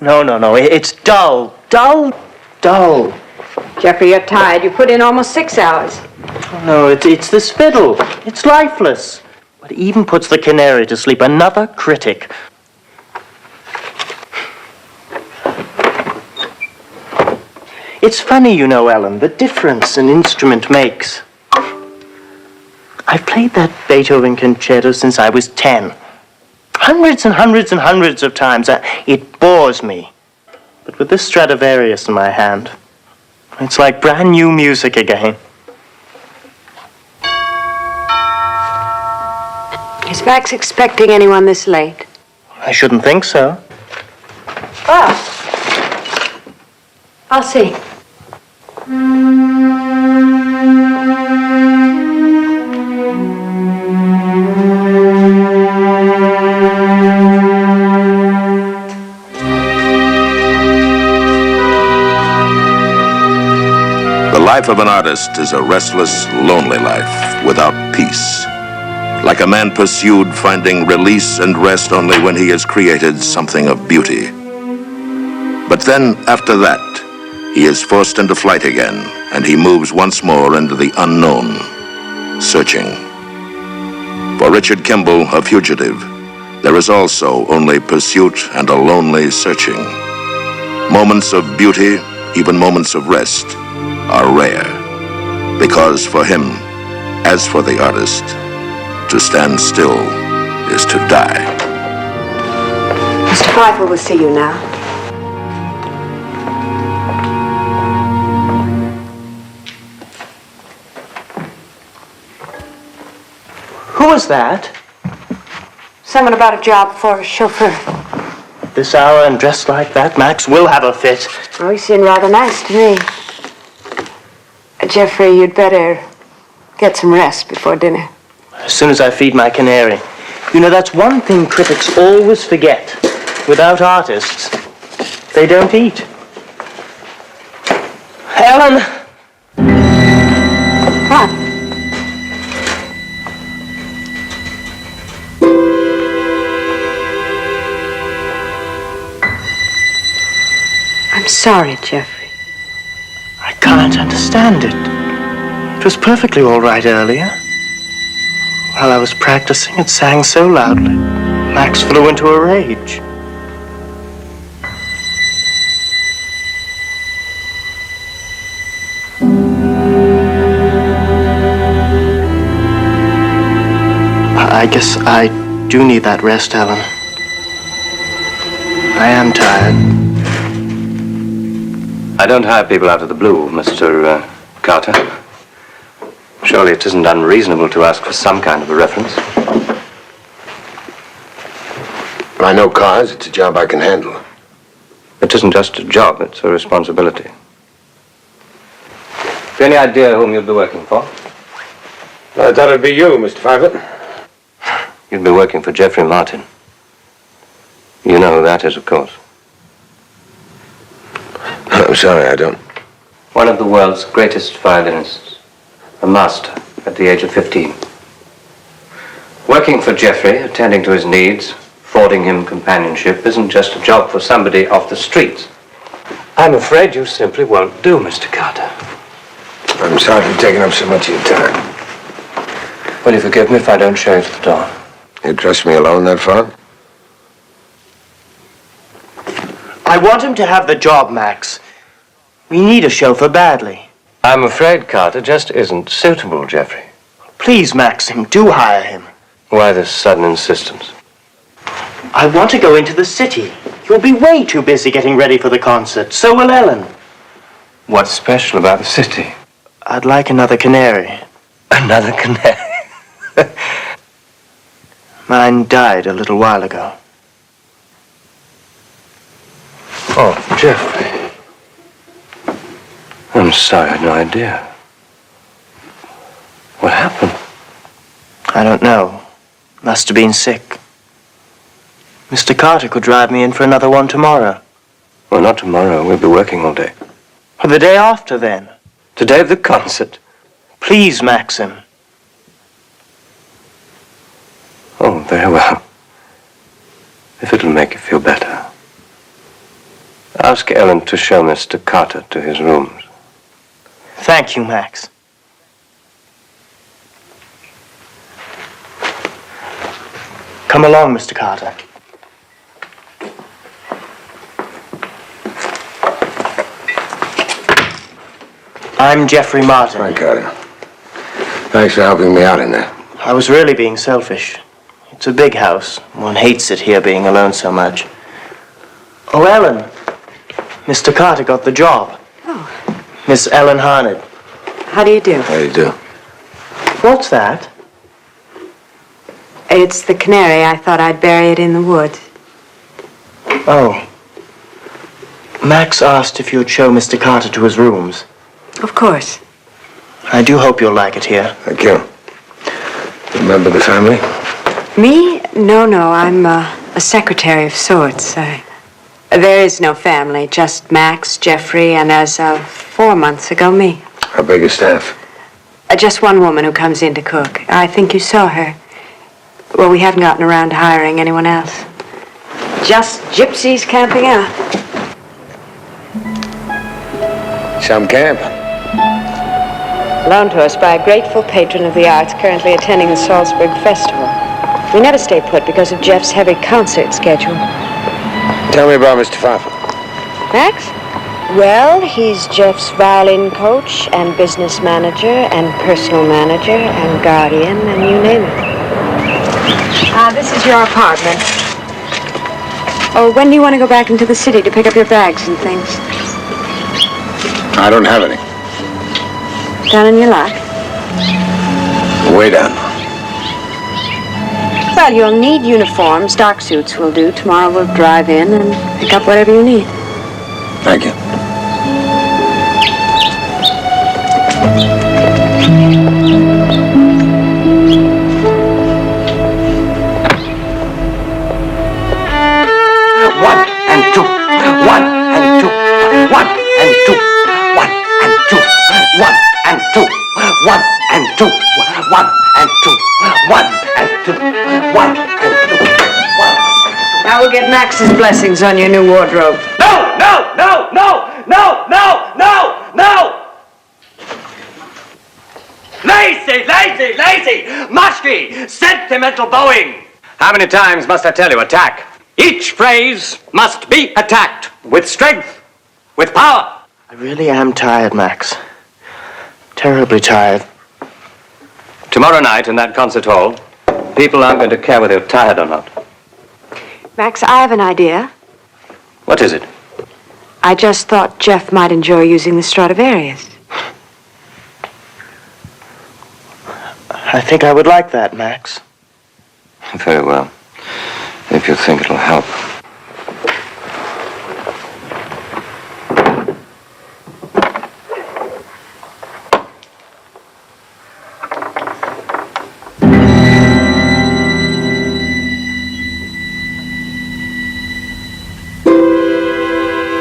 No. It's dull. Dull. Jeffrey, you're tired. You put in almost 6 hours. Oh, no, it's this fiddle. It's lifeless. But even puts the canary to sleep. Another critic. It's funny, you know, Ellen, the difference an instrument makes. I've played that Beethoven concerto since I was 10. Hundreds and hundreds of times. It bores me. But with this Stradivarius in my hand, it's like brand new music again. Is Max expecting anyone this late? I shouldn't think so. Oh. I'll see. The life of an artist is a restless, lonely life without peace. Like a man pursued, finding release and rest only when he has created something of beauty. But then, after that, he is forced into flight again, and he moves once more into the unknown, searching. For Richard Kimball, a fugitive, there is also only pursuit and a lonely searching. Moments of beauty, even moments of rest, are rare, because for him, as for the artist, to stand still is to die. Mr. Pfeiffer will see you now. Who was that? Someone about a job for a chauffeur. This hour and dressed like that, Max will have a fit. Oh, he seemed rather nice to me. Jeffrey, you'd better get some rest before dinner. As soon as I feed my canary. You know, that's one thing critics always forget. Without artists, they don't eat. Ellen! What? I'm sorry, Jeffrey. I can't understand it. It was perfectly all right earlier. While I was practicing, it sang so loudly. Max flew into a rage. I guess I do need that rest, Ellen. I am tired. I don't hire people out of the blue, Mr. Carter. Surely it isn't unreasonable to ask for some kind of a reference. I know cars. It's a job I can handle. It isn't just a job, it's a responsibility. Have you any idea whom you'll be working for? I thought it'd be you, Mr. Pfeiffer. You'll be working for Jeffrey Martin. You know who that is, of course. I'm sorry, I don't. One of the world's greatest violinists. A master at the age of 15. Working for Jeffrey, attending to his needs, affording him companionship, isn't just a job for somebody off the streets. I'm afraid you simply won't do, Mr. Carter. I'm sorry for taking up so much of your time. Will you forgive me if I don't show you to the door? You trust me alone that far? I want him to have the job, Max. We need a chauffeur badly. I'm afraid Carter just isn't suitable, Jeffrey. Please, Maxim, do hire him. Why this sudden insistence? I want to go into the city. You'll be way too busy getting ready for the concert. So will Ellen. What's special about the city? I'd like another canary. Another canary? Mine died a little while ago. Oh, Jeffrey. I'm sorry, I had no idea. What happened? I don't know. Must have been sick. Mr. Carter could drive me in for another one tomorrow. Well, not tomorrow. We'll be working all day. Or the day after, then. The day of the concert. Please, Maxim. Oh, very well. If it'll make you feel better. Ask Ellen to show Mr. Carter to his rooms. Thank you, Max. Come along, Mr. Carter. I'm Jeffrey Martin. Hi, Carter. Thanks for helping me out in there. I was really being selfish. It's a big house. One hates it here being alone so much. Oh, Ellen. Mr. Carter got the job. Oh. Miss Ellen Harned. How do you do? How do you do? What's that? It's the canary. I thought I'd bury it in the woods. Oh. Max asked if you'd show Mr. Carter to his rooms. Of course. I do hope you'll like it here. Thank you. Remember the family? Me? No. I'm a secretary of sorts. There is no family, just Max, Jeffrey, and as of 4 months ago, me. How big a staff? Just one woman who comes in to cook. I think you saw her. Well, we haven't gotten around to hiring anyone else. Just gypsies camping out. Some camp. Loaned to us by a grateful patron of the arts currently attending the Salzburg Festival. We never stay put because of Jeff's heavy concert schedule. Tell me about Mr. Pfeiffer. Max? Well, he's Jeff's violin coach and business manager and personal manager and guardian and you name it. This is your apartment. Oh, when do you want to go back into the city to pick up your bags and things? I don't have any. Down in your lot? Way down. Well, you'll need uniforms. Dark suits will do. Tomorrow we'll drive in and pick up whatever you need. Thank you. Now we'll get Max's blessings on your new wardrobe. No! Lazy! Musky! Sentimental bowing! How many times must I tell you, attack? Each phrase must be attacked with strength, with power. I really am tired, Max. Terribly tired. Tomorrow night in that concert hall, people aren't going to care whether you're tired or not. Max, I have an idea. What is it? I just thought Jeff might enjoy using the Stradivarius. I think I would like that, Max. Very well. If you think it'll help.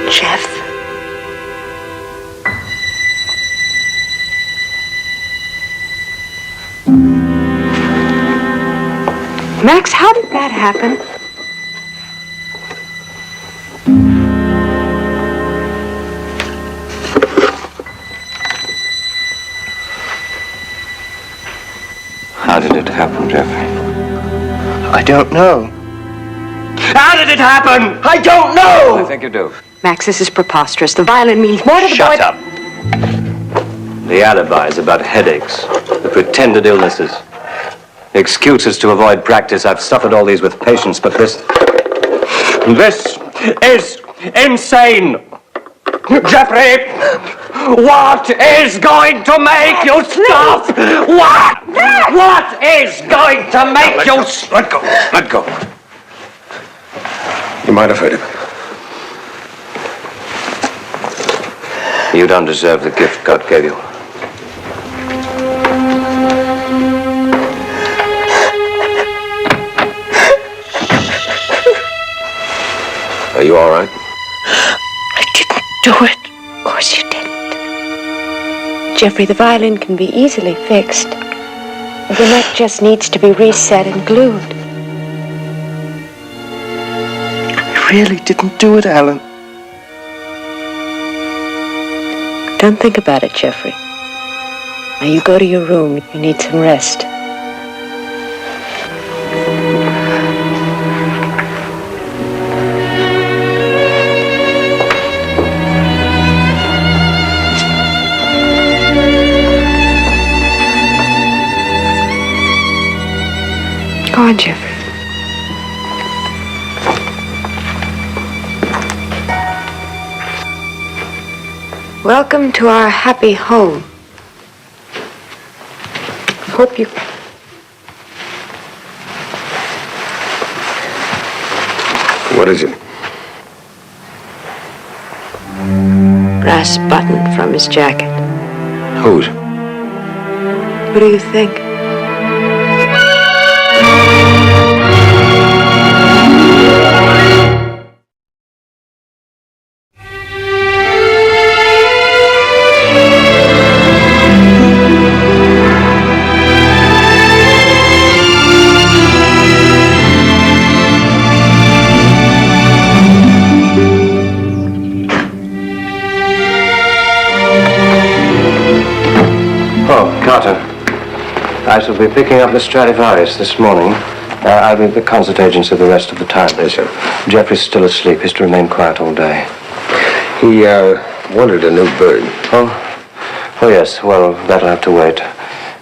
Jeff? Max, how did that happen? How did it happen, Jeffrey? I don't know. How did it happen? I don't know! I think you do. Max, this is preposterous. The violin means more to the boy... Shut up. The alibis about headaches, the pretended illnesses, the excuses to avoid practice. I've suffered all these with patience, but this is insane. Jeffrey, what is going to make you stop? What is going to make you stop? Let go. You might have hurt him. You don't deserve the gift God gave you. Are you all right? I didn't do it. Of course you didn't. Jeffrey, the violin can be easily fixed. The neck just needs to be reset and glued. I really didn't do it, Alan. Don't think about it, Jeffrey. Now you go to your room. You need some rest. Go on, Jeffrey. Welcome to our happy home. Hope you... What is it? Brass button from his jacket. Whose? What do you think? Carter, I shall be picking up the Stradivarius this morning. I'll be at the concert agency the rest of the time. Yes, sir. Jeffrey's still asleep. He's to remain quiet all day. He, wanted a new bird. Oh, yes. Well, that'll have to wait.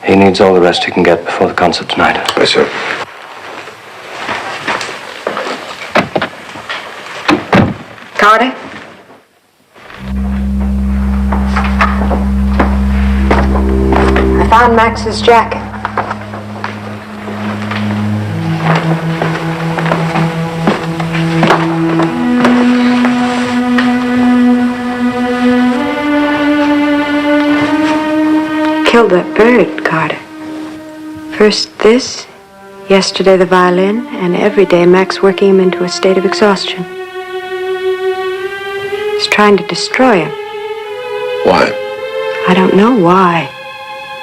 He needs all the rest he can get before the concert tonight. Yes, sir. Carter? I found Max's jacket. Killed that bird, Carter. First this, yesterday the violin, and every day Max working him into a state of exhaustion. He's trying to destroy him. Why? I don't know why,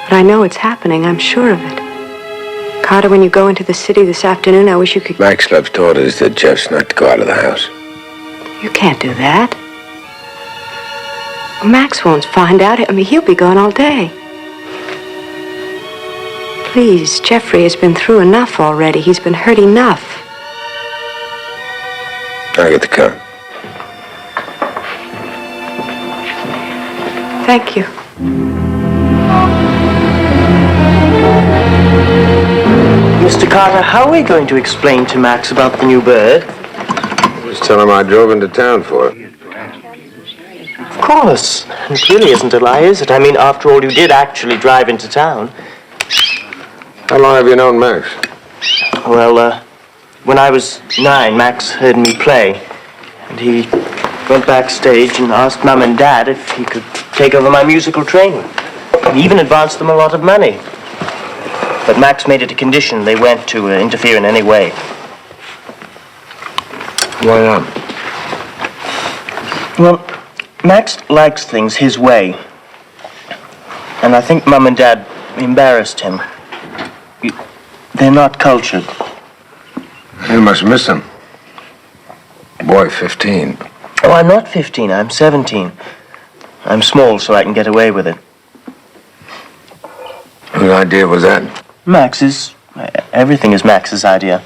but I know it's happening. I'm sure of it. Carter, when you go into the city this afternoon, I wish you could... Max left orders that Jeff's not to go out of the house. You can't do that. Well, Max won't find out. I mean, he'll be gone all day. Please, Jeffrey has been through enough already. He's been hurt enough. I'll get the car. Thank you. Mr. Carter, how are we going to explain to Max about the new bird? Just tell him I drove into town for it. Of course. It really isn't a lie, is it? I mean, after all, you did actually drive into town. How long have you known Max? Well, when I was 9, Max heard me play. And he went backstage and asked Mum and Dad if he could take over my musical training. He even advanced them a lot of money. But Max made it a condition they weren't to interfere in any way. Why not? Well, Max likes things his way. And I think Mum and Dad embarrassed him. They're not cultured. You must miss him. Boy, 15. Oh, I'm not 15. I'm 17. I'm small, so I can get away with it. Whose idea was that? Max's. Everything is Max's idea.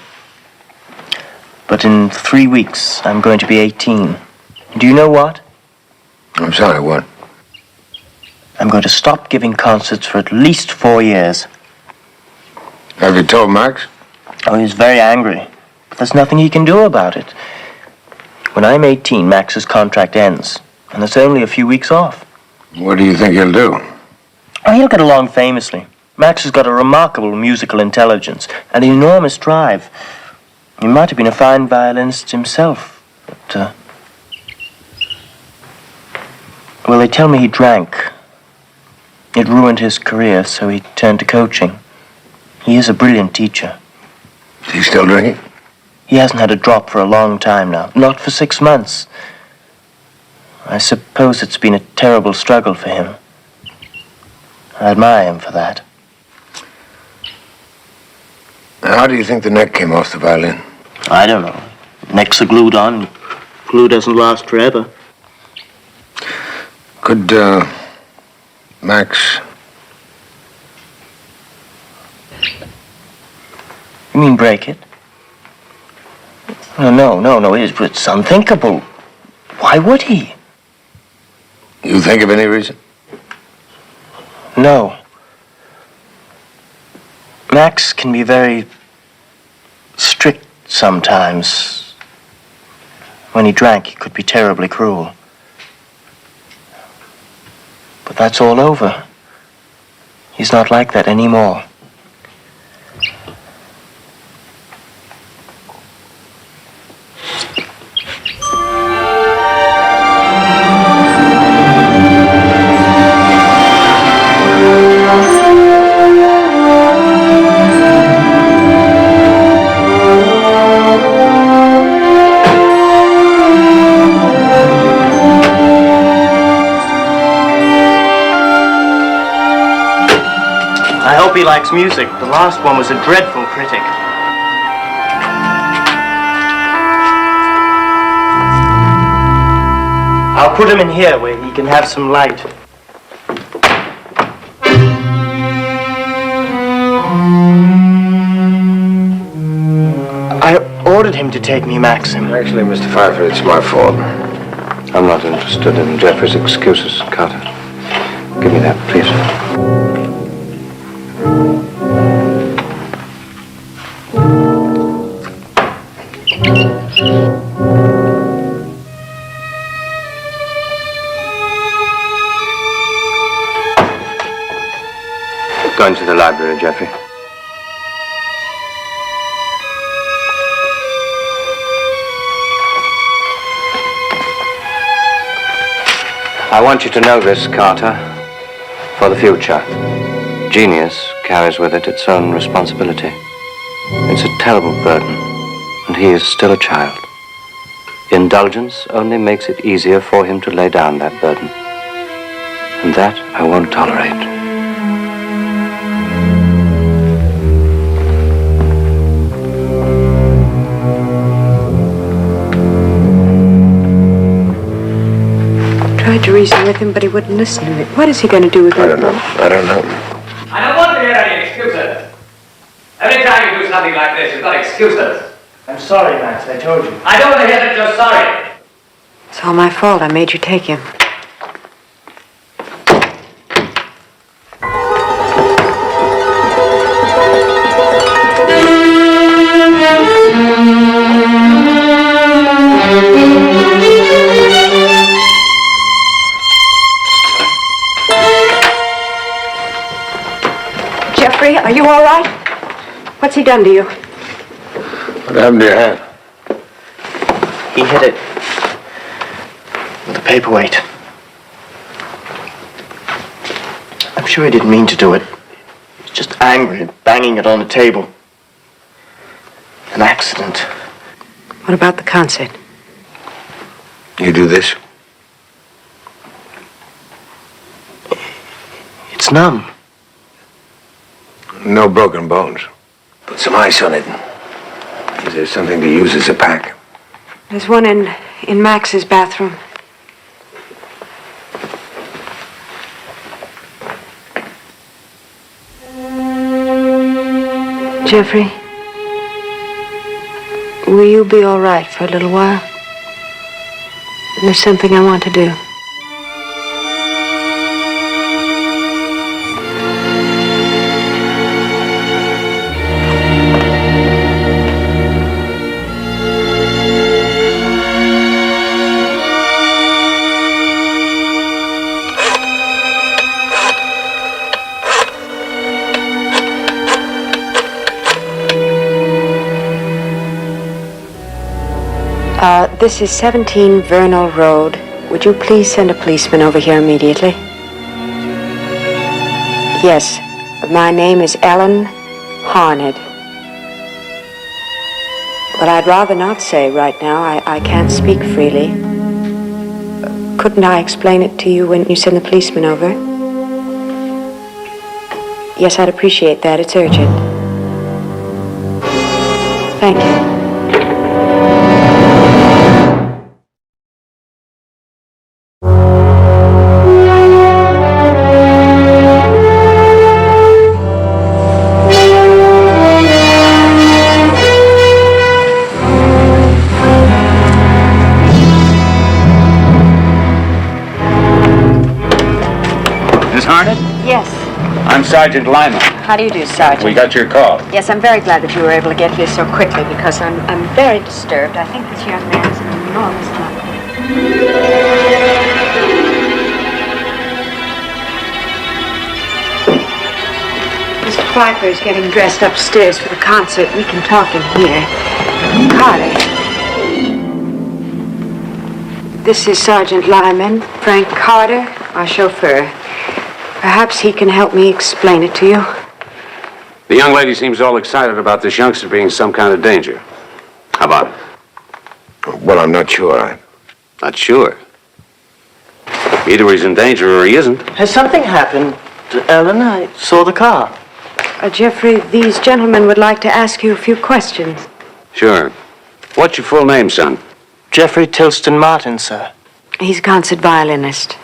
But in 3 weeks, I'm going to be 18. Do you know what? I'm sorry, what? I'm going to stop giving concerts for at least 4 years. Have you told Max? Oh, he's very angry. But there's nothing he can do about it. When I'm 18, Max's contract ends. And it's only a few weeks off. What do you think he'll do? Oh, he'll get along famously. Max has got a remarkable musical intelligence and an enormous drive. He might have been a fine violinist himself, but, well, they tell me he drank. It ruined his career, so he turned to coaching. He is a brilliant teacher. Is he still drinking? He hasn't had a drop for a long time now. Not for 6 months. I suppose it's been a terrible struggle for him. I admire him for that. How do you think the neck came off the violin? I don't know. Necks are glued on. Glue doesn't last forever. Could Max. You mean break it? No, it's unthinkable. Why would he? You think of any reason? No. Max can be very strict sometimes. When he drank, he could be terribly cruel. But that's all over. He's not like that anymore. I hope he likes music. The last one was a dreadful critic. I'll put him in here where he can have some light. I ordered him to take me, Maxim. Actually, Mr. Pfeiffer, it's my fault. I'm not interested in Jeffrey's excuses, Carter. Give me that, please. Go into the library, Jeffrey. I want you to know this, Carter, for the future. Genius carries with it its own responsibility. It's a terrible burden, and he is still a child. Indulgence only makes it easier for him to lay down that burden. And that I won't tolerate. Tried to reason with him, but he wouldn't listen to me. What is he going to do with I that? don't know. I don't want to hear any excuses. Every time you do something like this, you've got excuses. I'm sorry, Max, I told you. I don't want to hear that you're sorry. It's all my fault. I made you take him. Jeffrey, are you all right? What's he done to you? What happened to your hand? He hit it with a paperweight. I'm sure he didn't mean to do it. He was just angry and banging it on the table. An accident. What about the concert? You do this? It's numb. No broken bones. Put some ice on it. Is there something to use as a pack? There's one in Max's bathroom. Jeffrey, will you be all right for a little while? There's something I want to do. This is 17 Vernal Road. Would you please send a policeman over here immediately? Yes, my name is Ellen Harned. But I'd rather not say right now. I can't speak freely. Couldn't I explain it to you when you send the policeman over? Yes, I'd appreciate that. It's urgent. Thank you. Sergeant Lyman. How do you do, Sergeant? We got your call. Yes, I'm very glad that you were able to get here so quickly because I'm very disturbed. I think this young man is an enormous talent. Mr. Pfeiffer is getting dressed upstairs for the concert. We can talk in here. Carter. This is Sergeant Lyman, Frank Carter, our chauffeur. Perhaps he can help me explain it to you. The young lady seems all excited about this youngster being some kind of danger. How about it? Well, I'm not sure. Not sure. Either he's in danger or he isn't. Has something happened, Ellen? I saw the car. Jeffrey, these gentlemen would like to ask you a few questions. Sure. What's your full name, son? Jeffrey Tilston Martin, sir. He's a concert violinist.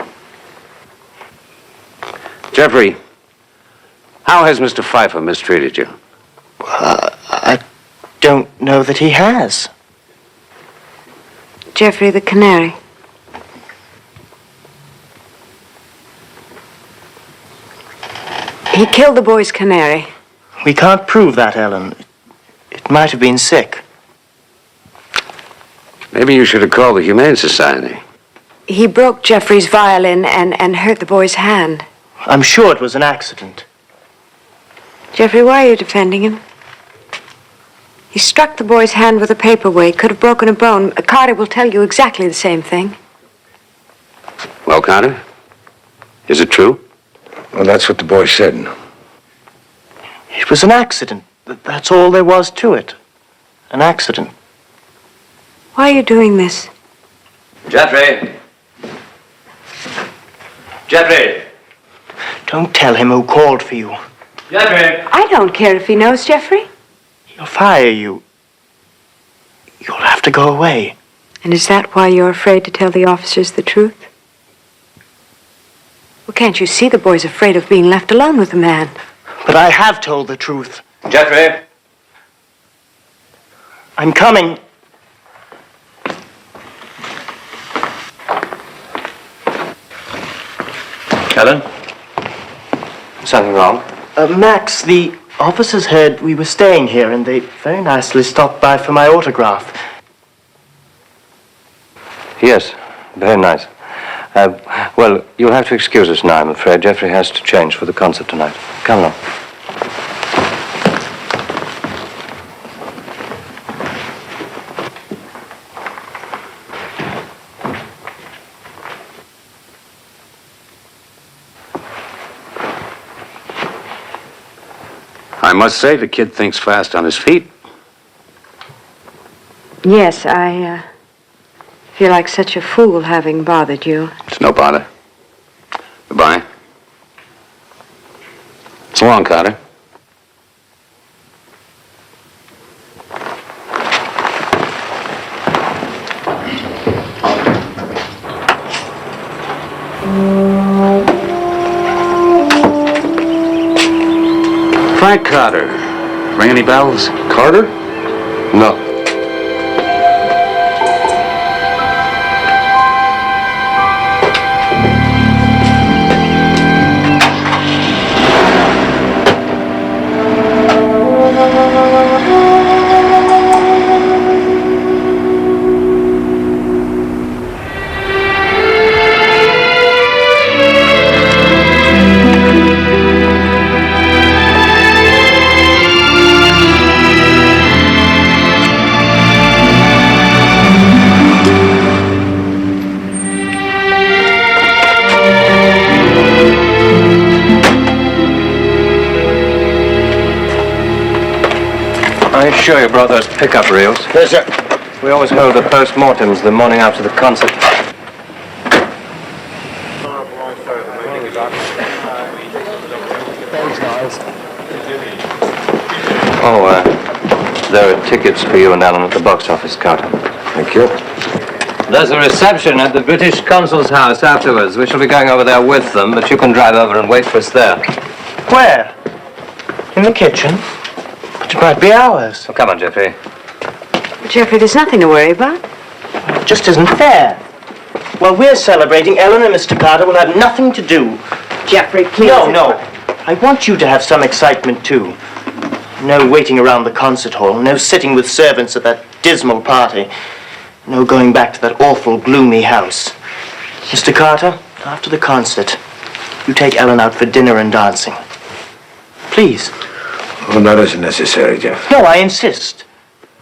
Jeffrey, how has Mr. Pfeiffer mistreated you? I don't know that he has. Jeffrey the canary. He killed the boy's canary. We can't prove that, Ellen. It might have been sick. Maybe you should have called the Humane Society. He broke Jeffrey's violin and hurt the boy's hand. I'm sure it was an accident. Jeffrey, why are you defending him? He struck the boy's hand with a paperweight, could have broken a bone. Carter will tell you exactly the same thing. Well, Carter, is it true? Well, that's what the boy said. It was an accident. That's all there was to it. An accident. Why are you doing this? Jeffrey! Jeffrey! Don't tell him who called for you. Jeffrey! I don't care if he knows, Jeffrey. He'll fire you. You'll have to go away. And is that why you're afraid to tell the officers the truth? Well, can't you see the boy's afraid of being left alone with the man? But I have told the truth. Jeffrey! I'm coming. Ellen? Something wrong? Max, the officers heard we were staying here and they very nicely stopped by for my autograph. Yes, very nice. Well, you'll have to excuse us now, I'm afraid. Jeffrey has to change for the concert tonight. Come along. I must say the kid thinks fast on his feet. Yes, I feel like such a fool having bothered you. It's no bother. Goodbye. So long, Carter. Frank Carter. Ring any bells? Carter? No. Are you sure you brought those pickup reels? Yes, sir. We always hold the post-mortems the morning after the concert. There are tickets for you and Alan at the box office, Carter. Thank you. There's a reception at the British Consul's house afterwards. We shall be going over there with them, but you can drive over and wait for us there. Where? In the kitchen? But it might be hours. Oh, come on, Jeffrey. Jeffrey, there's nothing to worry about. It just isn't fair. While we're celebrating, Ellen and Mr. Carter will have nothing to do. Jeffrey, please. No. I want you to have some excitement, too. No waiting around the concert hall. No sitting with servants at that dismal party. No going back to that awful, gloomy house. Mr. Carter, after the concert, you take Ellen out for dinner and dancing. Please. Well, that isn't necessary, Jeff. No, I insist.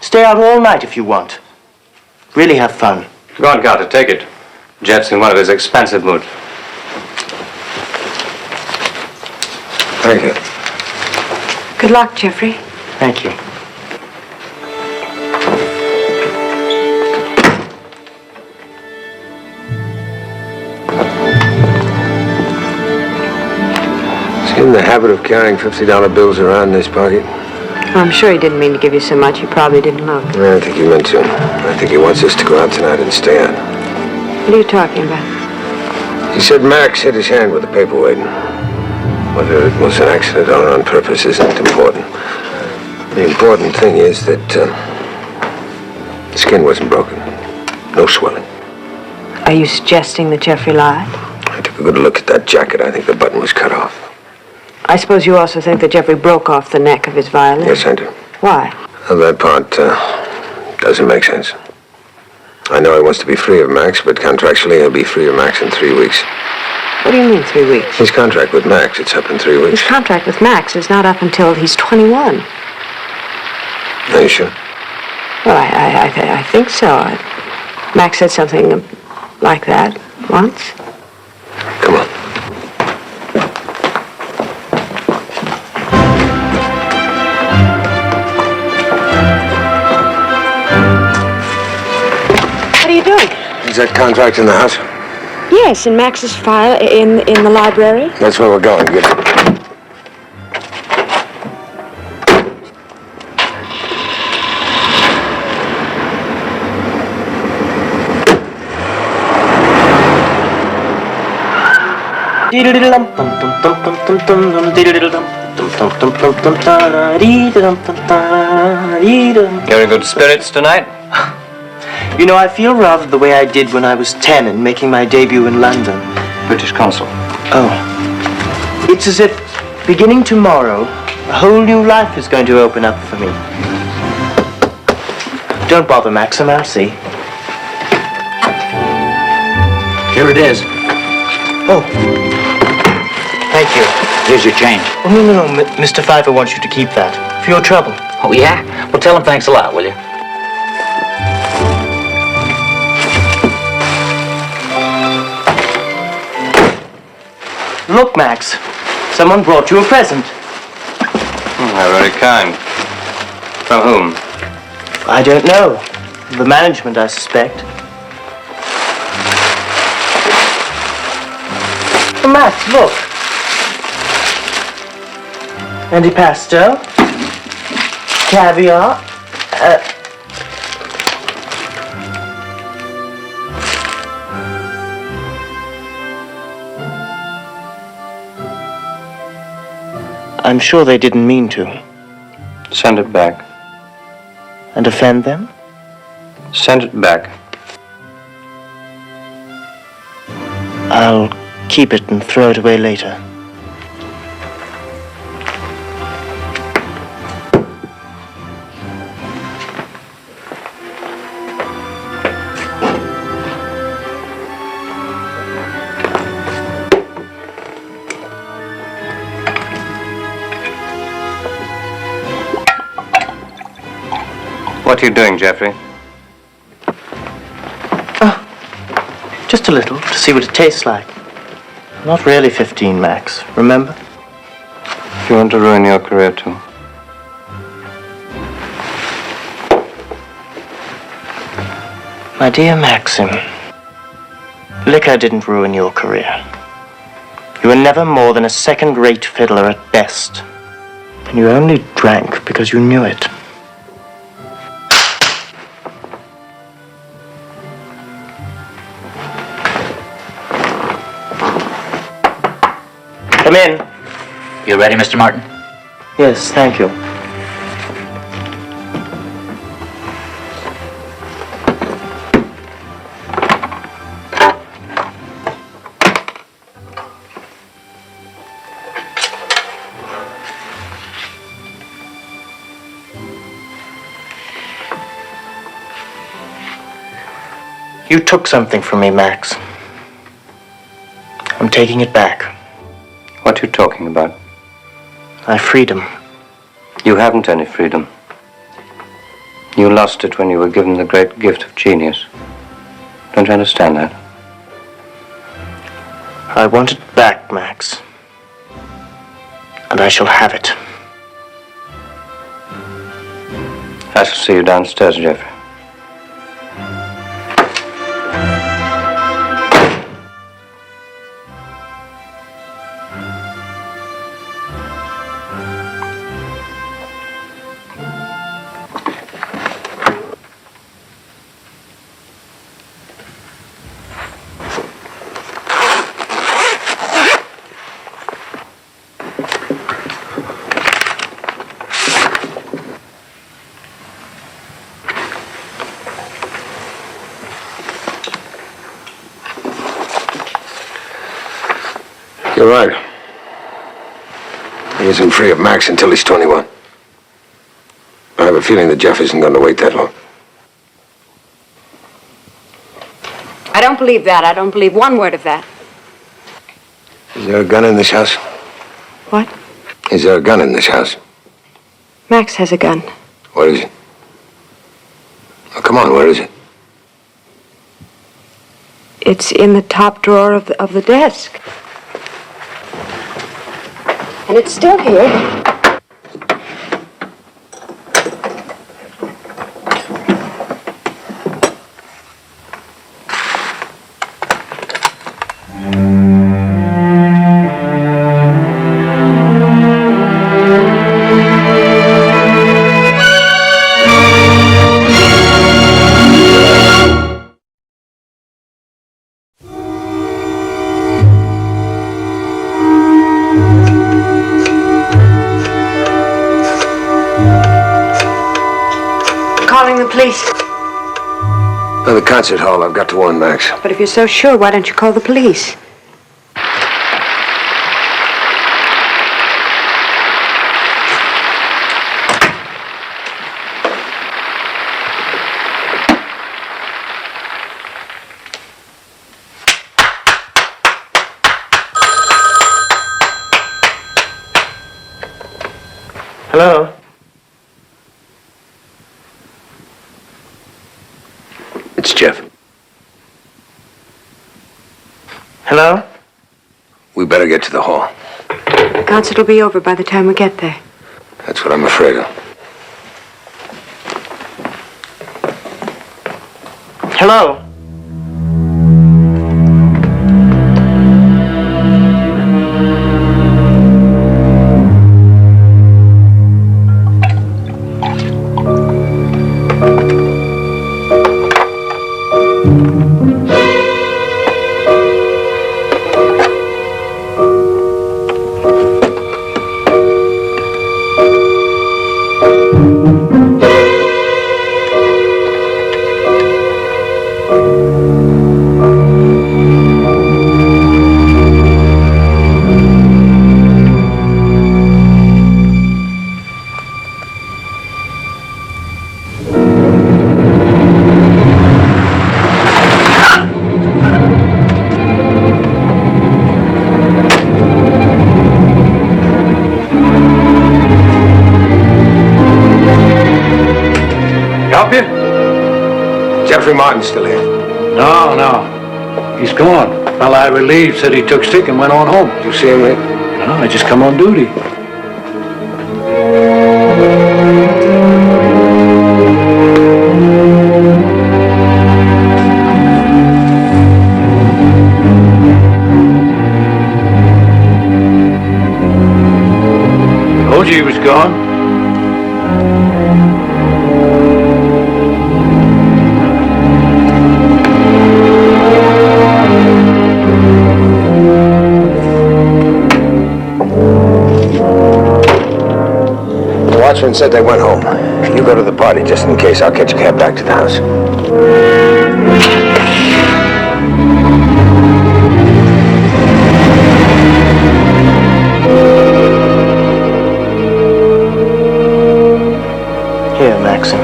Stay out all night if you want. Really have fun. Go on, Carter, take it. Jeff's in one of his expansive moods. Thank you. Good luck, Jeffrey. Thank you. Is he in the habit of carrying $50 bills around in his pocket? I'm sure he didn't mean to give you so much. He probably didn't look. I don't think he meant to. I think he wants us to go out tonight and stay out. What are you talking about? He said Max hit his hand with the paperweight. Whether it was an accident or on purpose isn't important. The important thing is that the skin wasn't broken. No swelling. Are you suggesting that Jeffrey lied? I took a good look at that jacket. I think the button was cut off. I suppose you also think that Jeffrey broke off the neck of his violin? Yes, I do. Why? Well, that part doesn't make sense. I know he wants to be free of Max, but contractually he'll be free of Max in 3 weeks. What do you mean, 3 weeks? His contract with Max, it's up in 3 weeks. His contract with Max is not up until he's 21. Are you sure? Well, I think so. Max said something like that once. Come on. What are you doing? Is that contract in the house? Yes, in Max's file in the library. That's where we're going. Get it. You're in good spirits tonight? You know, I feel rather the way I did when I was 10 and making my debut in London. British consul. Oh. It's as if, beginning tomorrow, a whole new life is going to open up for me. Don't bother, Maxim, I'll see. Here it is. Oh. Thank you. Here's your change. Oh, no. Mr. Pfeiffer wants you to keep that. For your trouble. Oh, yeah? Well, tell him thanks a lot, will you? Look, Max. Someone brought you a present. How very kind. From whom? I don't know. The management, I suspect. Oh, Max, look. Antipasto. Caviar. I'm sure they didn't mean to. Send it back. And offend them? Send it back. I'll keep it and throw it away later. What are you doing, Jeffrey? Just a little, to see what it tastes like. Not really 15, Max, remember? You want to ruin your career, too? My dear Maxim, liquor didn't ruin your career. You were never more than a second-rate fiddler at best. And you only drank because you knew it. Come in. You ready, Mr. Martin? Yes, thank you. You took something from me, Max. I'm taking it back. What are you talking about? My freedom. You haven't any freedom. You lost it when you were given the great gift of genius. Don't you understand that? I want it back, Max. And I shall have it. I shall see you downstairs, Jeffrey. You're right. He isn't free of Max until he's 21. I have a feeling that Jeff isn't going to wait that long. I don't believe that. I don't believe one word of that. Is there a gun in this house? What? Is there a gun in this house? Max has a gun. Where is it? Oh, come on, where is it? It's in the top drawer of the desk. And it's still here. Calling the police. At the concert hall, I've got to warn Max. But if you're so sure, why don't you call the police? Hello? It's Jeff. Hello? We better get to the hall. The concert will be over by the time we get there. That's what I'm afraid of. Hello? Help you? Jeffrey Martin's still here. No. He's gone. Fella I relieved said he took sick and went on home. Did you see him, Rick? No, I just come on duty. Told you he was gone. The watchman said they went home. You go to the party just in case. I'll catch a cab back to the house. Here, Maxim.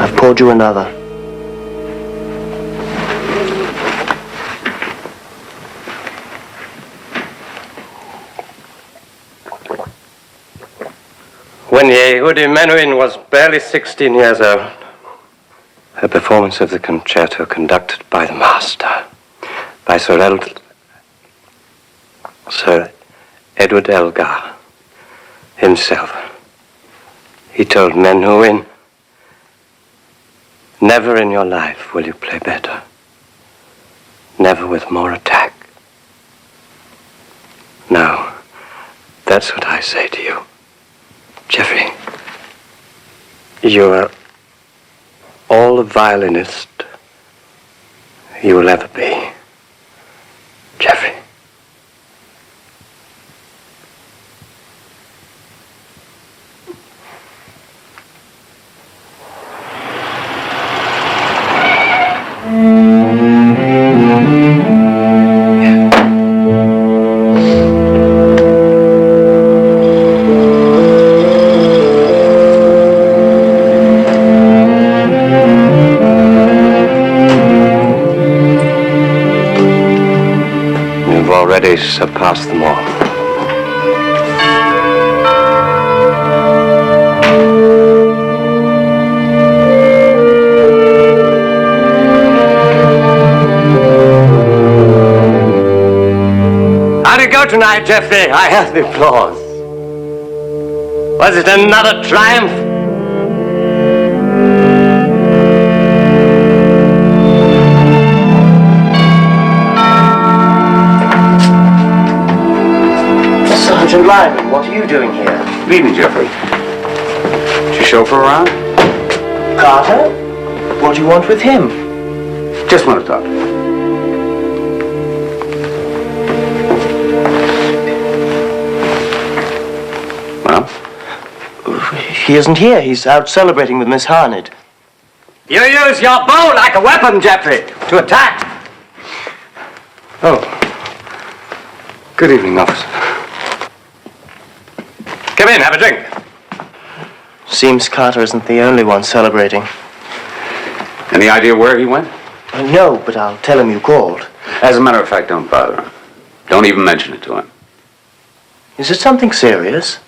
I've poured you another. when Yehudi Menuhin was barely 16 years old. A performance of the concerto conducted by the master, by Sir Edward Elgar himself. He told Menuhin, never in your life will you play better. Never with more attack. Now, that's what I say to you. Jeffrey, you're all the violinist you will ever be. Jeffrey. Already surpassed them all. How did it go tonight, Jeffrey? I heard the applause. Was it another triumph? Sergeant Lyman, what are you doing here? Good evening, Jeffrey. Is your chauffeur around? Carter? What do you want with him? Just want to talk to you. Well? He isn't here. He's out celebrating with Miss Harned. You use your bow like a weapon, Jeffrey, to attack. Oh. Good evening, officer. Come in, have a drink. Seems Carter isn't the only one celebrating. Any idea where he went? No, but I'll tell him you called. As a matter of fact, don't bother him. Don't even mention it to him. Is it something serious?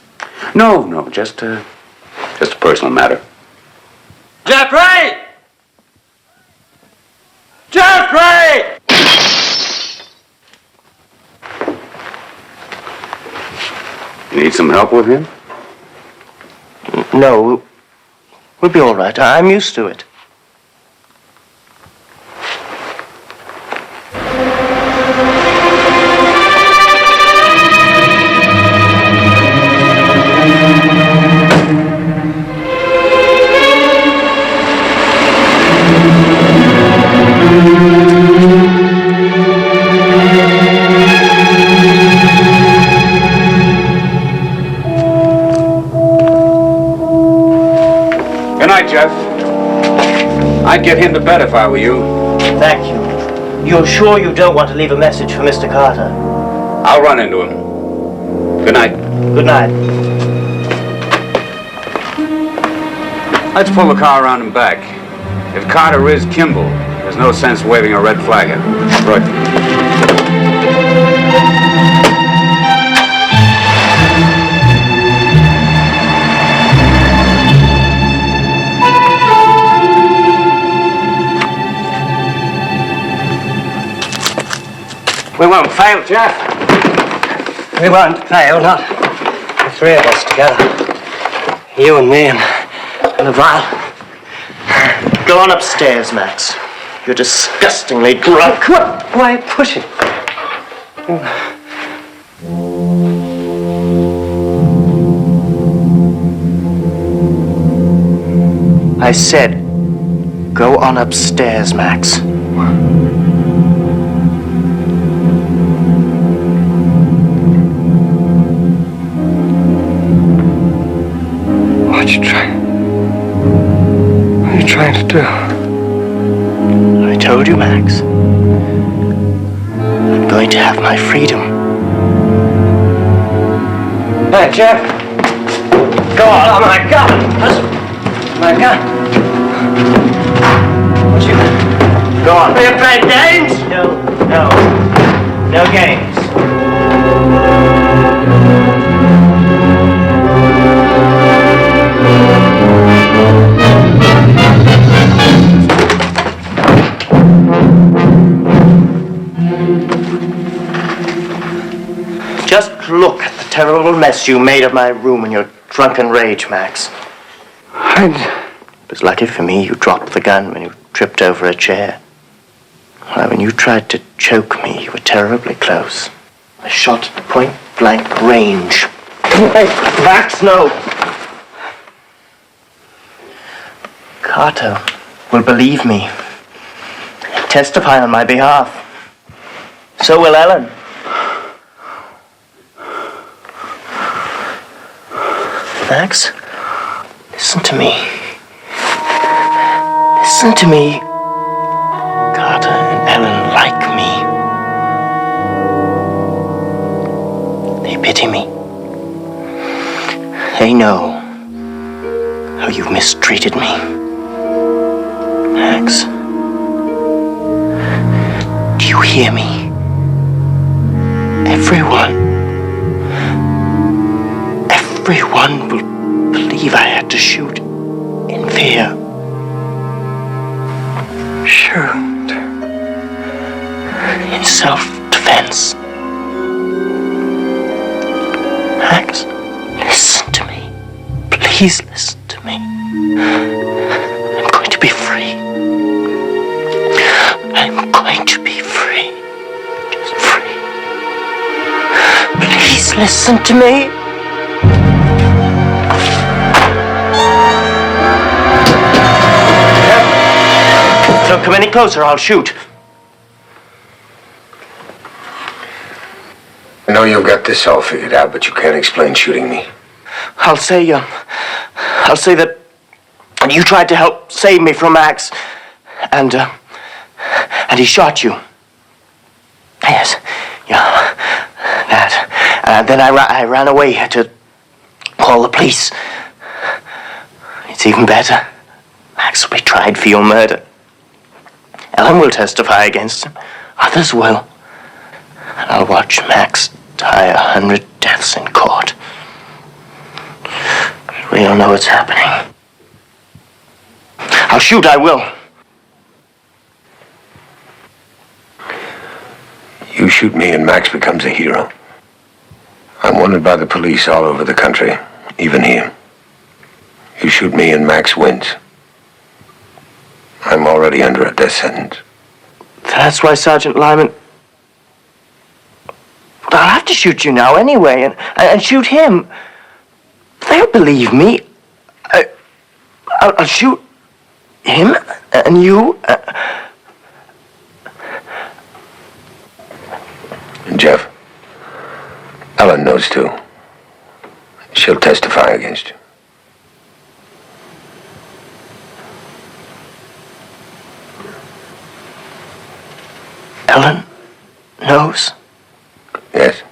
No, just a personal matter. Jeffrey! Jeffrey! You need some help with him? No. We'll be all right. I'm used to it. Jeff. I'd get him to bed if I were you. Thank you. You're sure you don't want to leave a message for Mr. Carter? I'll run into him. Good night. Good night. Let's pull the car around and back. If Carter is Kimball, there's no sense waving a red flag at him. Right. We won't fail, Jeff. We won't fail, not the three of us together. You and me and Laval. Go on upstairs, Max. You're disgustingly drunk. Why pushing? I said, go on upstairs, Max. What are you trying to do? I told you, Max. I'm going to have my freedom. Hey, Jeff. Go on. Oh, my God. My God. What you... Go on. Are you playing games? No games. mess you made of my room in your drunken rage, Max. It was lucky for me you dropped the gun when you tripped over a chair. Why, when you tried to choke me, you were terribly close. I shot at point-blank range. Hey, Max, no! Carter will believe me. Testify on my behalf. So will Ellen. Max, listen to me. Listen to me. Carter and Ellen like me. They pity me. They know how you've mistreated me. Max, do you hear me? Everyone will believe I had to shoot in fear. Shoot. In self-defense. Max, listen to me. Please listen to me. I'm going to be free. I'm going to be free. Just free. Please listen to me. Don't come any closer, I'll shoot. I know you've got this all figured out, but you can't explain shooting me. I'll say that you tried to help save me from Max, and he shot you. Yes, yeah, that. Then I ran away to call the police. It's even better. Max will be tried for your murder. Ellen will testify against him. Others will. And I'll watch Max die 100 deaths in court. We don't know what's happening. I'll shoot, I will. You shoot me and Max becomes a hero. I'm wanted by the police all over the country, even here. You shoot me and Max wins. I'm already under a death sentence. That's why Sergeant Lyman... I'll have to shoot you now anyway, and shoot him. They'll believe me. I'll shoot him and you. And Jeff, Ellen knows too. She'll testify against you. Ellen knows? Yes.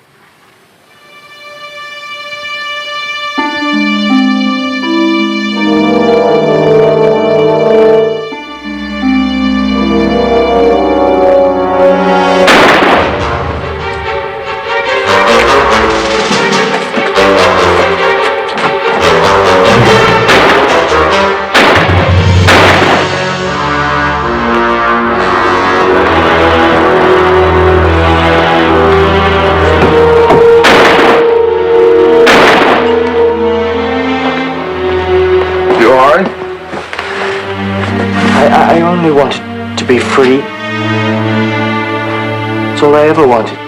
I only wanted to be free. That's all I ever wanted.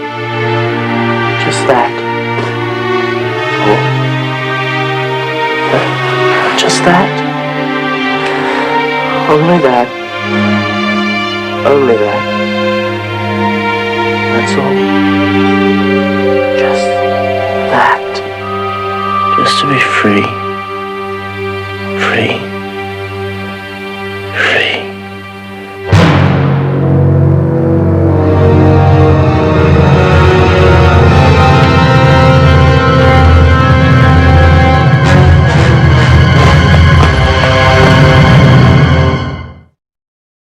Just that. Oh. Just that. Only that. Only that. That's all. Just that. Just to be free. Free. Free.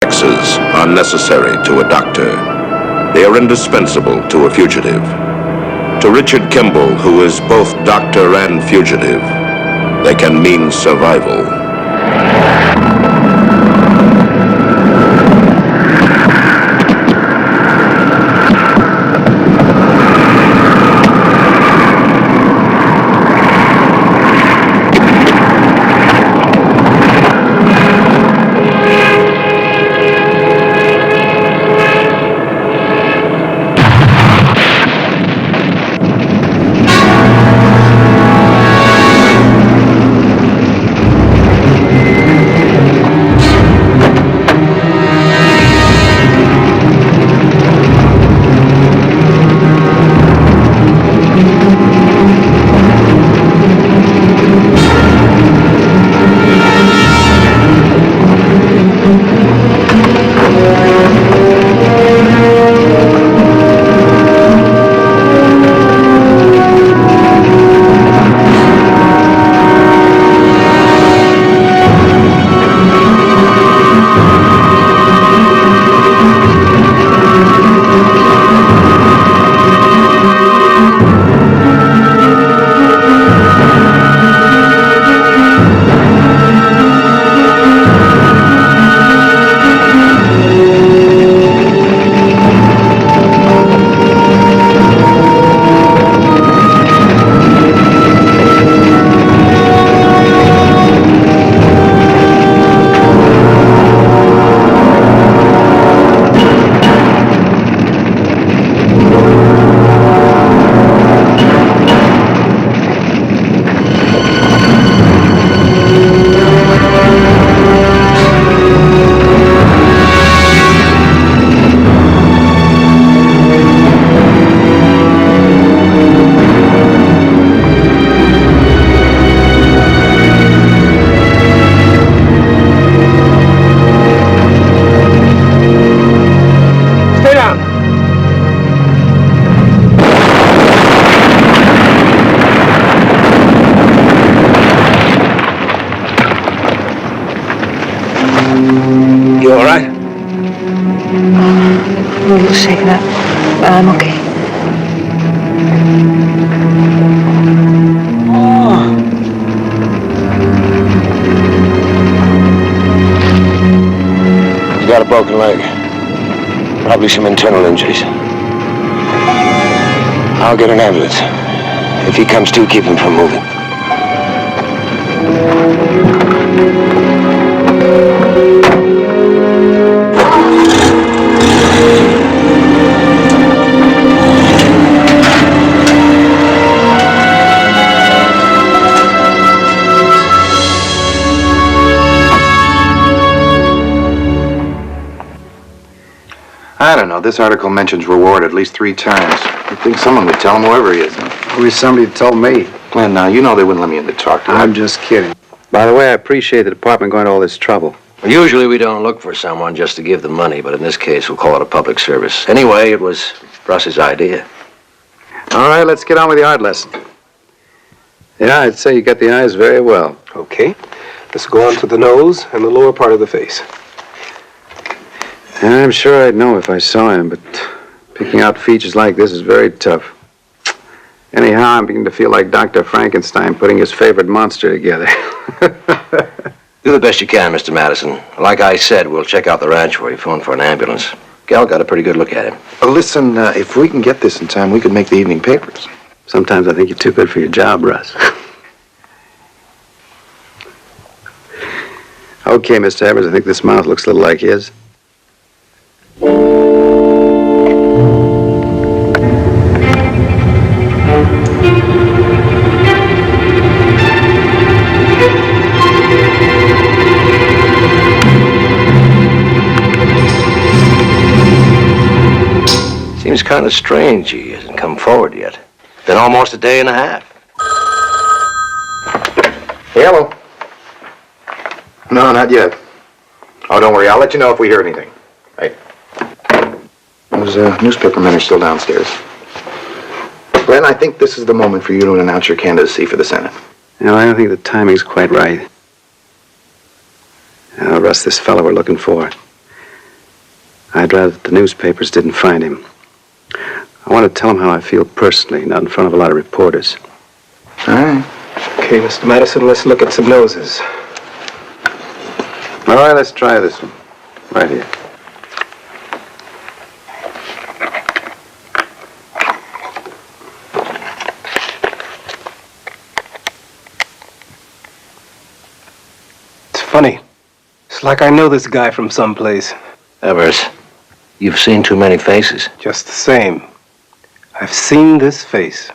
Sexes are necessary to a doctor. They are indispensable to a fugitive. To Richard Kimball, who is both doctor and fugitive, they can mean survival. I'm okay. He's got a broken leg. Probably some internal injuries. I'll get an ambulance. If he comes to, keep him from moving. I don't know. This article mentions reward at least 3 times. You'd think someone would tell him whoever he is. I wish somebody had told me. And now, you know they wouldn't let me in to talk to him. I'm just kidding. By the way, I appreciate the department going to all this trouble. Usually we don't look for someone just to give them money, but in this case we'll call it a public service. Anyway, it was Russ's idea. All right, let's get on with the art lesson. Yeah, I'd say you got the eyes very well. Okay. Let's go on to the nose and the lower part of the face. I'm sure I'd know if I saw him, but picking out features like this is very tough. Anyhow, I'm beginning to feel like Dr. Frankenstein putting his favorite monster together. Do the best you can, Mr. Madison. Like I said, we'll check out the ranch where you phoned for an ambulance. Gal got a pretty good look at him. Listen, if we can get this in time, we could make the evening papers. Sometimes I think you're too good for your job, Russ. Okay, Mr. Evers, I think this mouth looks a little like his. Seems kind of strange he hasn't come forward yet. Been almost a day and a half. Hello. No, not yet. Oh, don't worry. I'll let you know if we hear anything. Right. Those newspaper men are still downstairs. Glenn, I think this is the moment for you to announce your candidacy for the Senate. No, I don't think the timing's quite right. Now, Russ, this fellow we're looking for. I'd rather the newspapers didn't find him. I want to tell him how I feel personally, not in front of a lot of reporters. All right. Okay, Mr. Madison, let's look at some noses. All right, let's try this one. Right here. It's funny. It's like I know this guy from someplace. Evers, you've seen too many faces. Just the same. I've seen this face.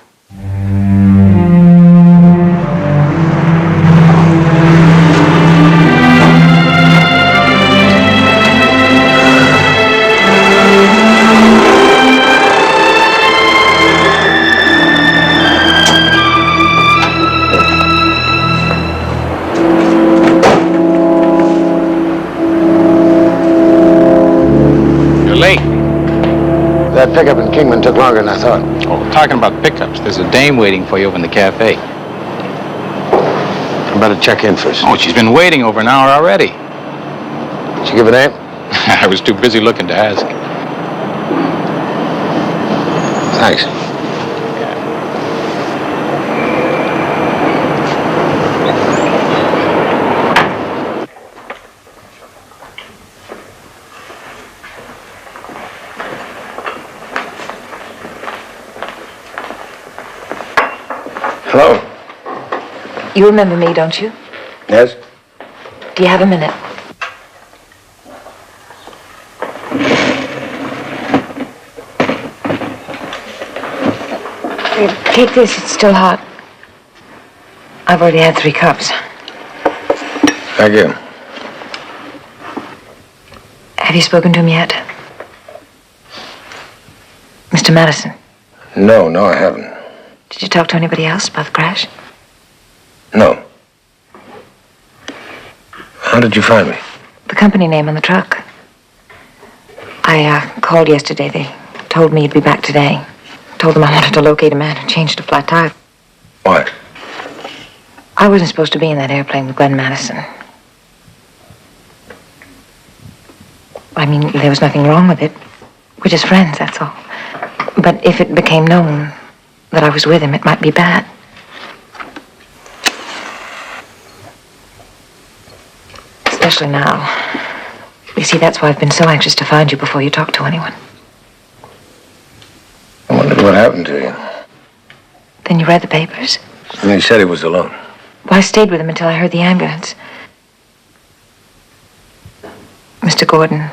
That pickup in Kingman took longer than I thought. Oh, talking about pickups, there's a dame waiting for you over in the cafe. I better check in first. Oh, she's been waiting over an hour already. Did she give a name? I was too busy looking to ask. Thanks. Hello? You remember me, don't you? Yes? Do you have a minute? Here, take this. It's still hot. I've already had 3 cups. Thank you. Have you spoken to him yet? Mr. Madison? No, I haven't. Did you talk to anybody else about the crash? No. How did you find me? The company name on the truck. I called yesterday. They told me you'd be back today. Told them I wanted to locate a man who changed a flat tire. Why? I wasn't supposed to be in that airplane with Glenn Madison. I mean, there was nothing wrong with it. We're just friends, that's all. But if it became known that I was with him, it might be bad. Especially now. You see, that's why I've been so anxious to find you before you talk to anyone. I wondered what happened to you. Then you read the papers? And he said he was alone. Well, I stayed with him until I heard the ambulance. Mr. Gordon,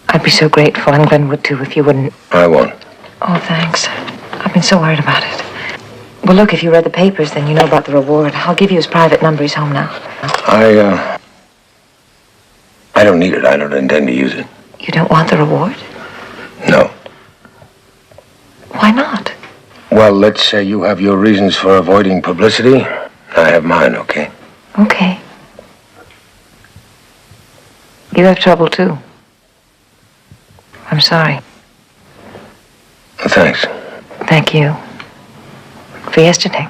I'd be so grateful, and Glenn would too, if you wouldn't... I won't. Oh, thanks. I've been so worried about it. Well, look, if you read the papers, then you know about the reward. I'll give you his private number. He's home now. I don't need it. I don't intend to use it. You don't want the reward? No. Why not? Well, let's say you have your reasons for avoiding publicity. I have mine, okay? Okay. You have trouble, too. I'm sorry. Thanks. Thank you. For yesterday.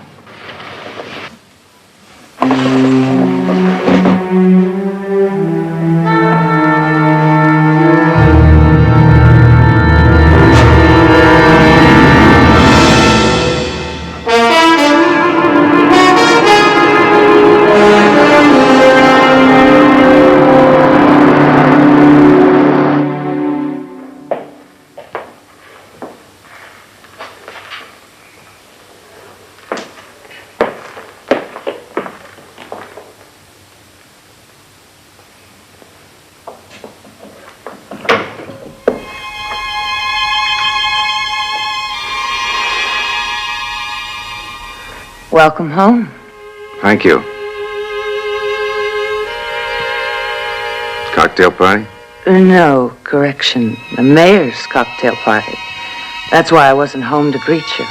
Welcome home. Thank you. Cocktail party? No, correction. The mayor's cocktail party. That's why I wasn't home to greet you.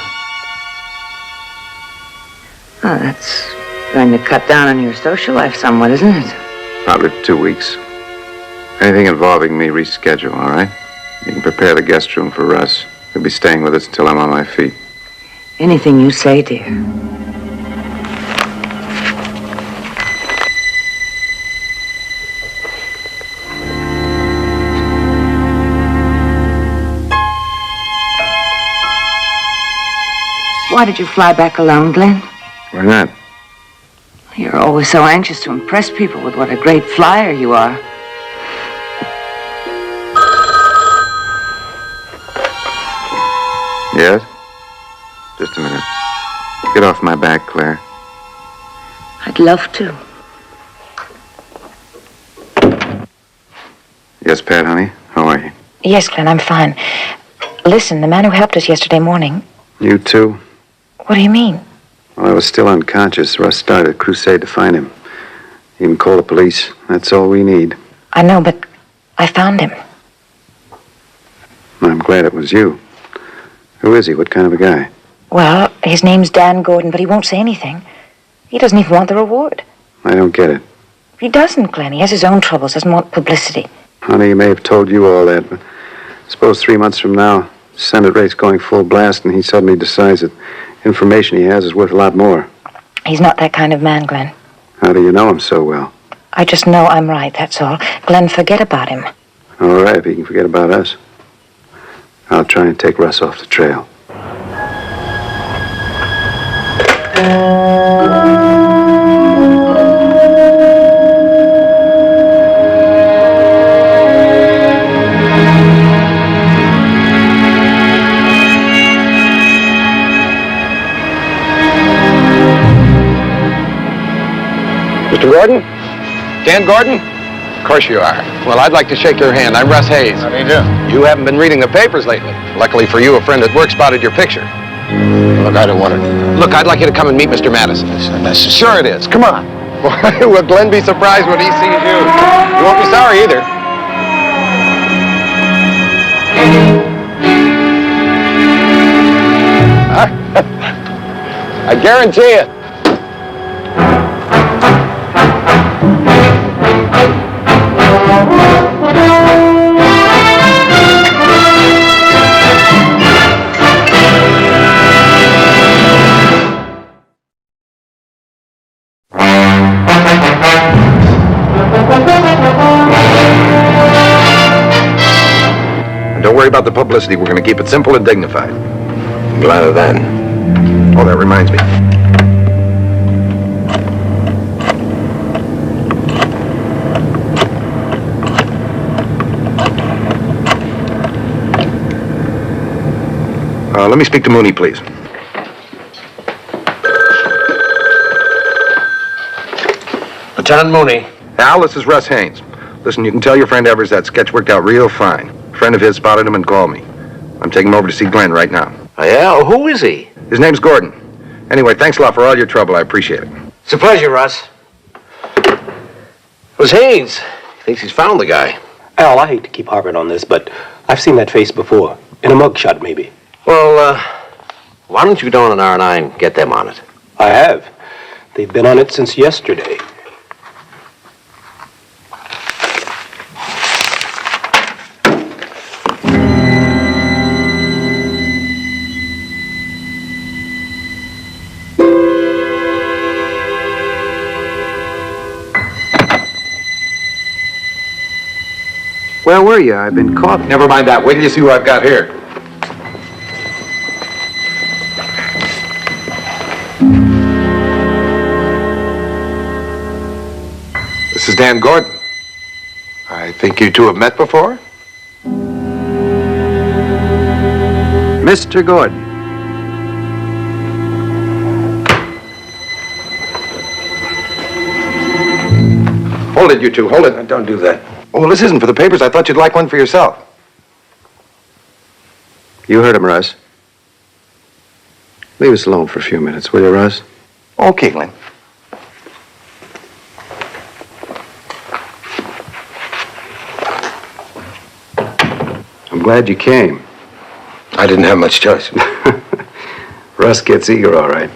Oh, that's going to cut down on your social life somewhat, isn't it? Probably 2 weeks. Anything involving me, reschedule, all right? You can prepare the guest room for Russ. He'll be staying with us until I'm on my feet. Anything you say, dear. Why did you fly back alone, Glenn? Why not? You're always so anxious to impress people with what a great flyer you are. Yes? Just a minute. Get off my back, Claire. I'd love to. Yes, Pat, honey? How are you? Yes, Glenn, I'm fine. Listen, the man who helped us yesterday morning... You too? What do you mean? Well, I was still unconscious. Russ started a crusade to find him. He can call the police. That's all we need. I know, but I found him. I'm glad it was you. Who is he? What kind of a guy? Well, his name's Dan Gordon, but he won't say anything. He doesn't even want the reward. I don't get it. He doesn't, Glenn. He has his own troubles, doesn't want publicity. Honey, he may have told you all that, but suppose 3 months from now, Senate rate's going full blast, and he suddenly decides that information he has is worth a lot more. He's not that kind of man, Glenn. How do you know him so well? I just know I'm right, that's all. Glenn, forget about him. All right, if he can forget about us. I'll try and take Russ off the trail. Mr. Gordon? Dan Gordon? Of course you are. Well, I'd like to shake your hand. I'm Russ Hayes. How do you do? You haven't been reading the papers lately. Luckily for you, a friend at work spotted your picture. Look, I don't want to. Look, I'd like you to come and meet Mr. Madison. Sure it is. Come on. Boy, will Glenn be surprised when he sees you. You won't be sorry either. I guarantee it. worry about the publicity. We're going to keep it simple and dignified. I'm glad of that. Oh, that reminds me. Let me speak to Mooney, please. Lieutenant Mooney. Al, this is Russ Haynes. Listen, you can tell your friend Evers that sketch worked out real fine. A friend of his spotted him and called me. I'm taking him over to see Glenn right now. Oh, yeah? Who is he? His name's Gordon. Anyway, thanks a lot for all your trouble. I appreciate it. It's a pleasure, Russ. It was Haynes. He thinks he's found the guy. Al, I hate to keep harping on this, but I've seen that face before. In a mugshot, maybe. Well, why don't you go on an R&I and get them on it? I have. They've been on it since yesterday. Where were you? I've been caught. Never mind that. Wait till you see what I've got here. This is Dan Gordon. I think you two have met before? Mr. Gordon. Hold it, you two. Hold it. Don't do that. Oh, well, this isn't for the papers. I thought you'd like one for yourself. You heard him, Russ. Leave us alone for a few minutes, will you, Russ? Okay, Glenn. I'm glad you came. I didn't have much choice. Russ gets eager, all right.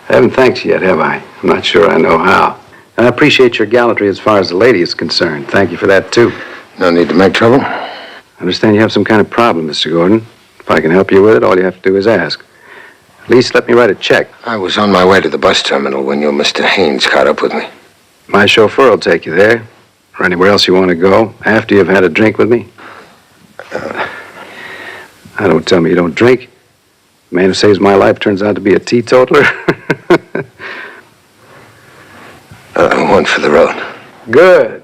I haven't thanked you yet, have I? I'm not sure I know how. And I appreciate your gallantry as far as the lady is concerned. Thank you for that, too. No need to make trouble. I understand you have some kind of problem, Mr. Gordon. If I can help you with it, all you have to do is ask. At least let me write a check. I was on my way to the bus terminal when you, Mr. Haynes, caught up with me. My chauffeur will take you there, or anywhere else you want to go, after you've had a drink with me. Don't tell me you don't drink. The man who saves my life turns out to be a teetotaler. One for the road. Good.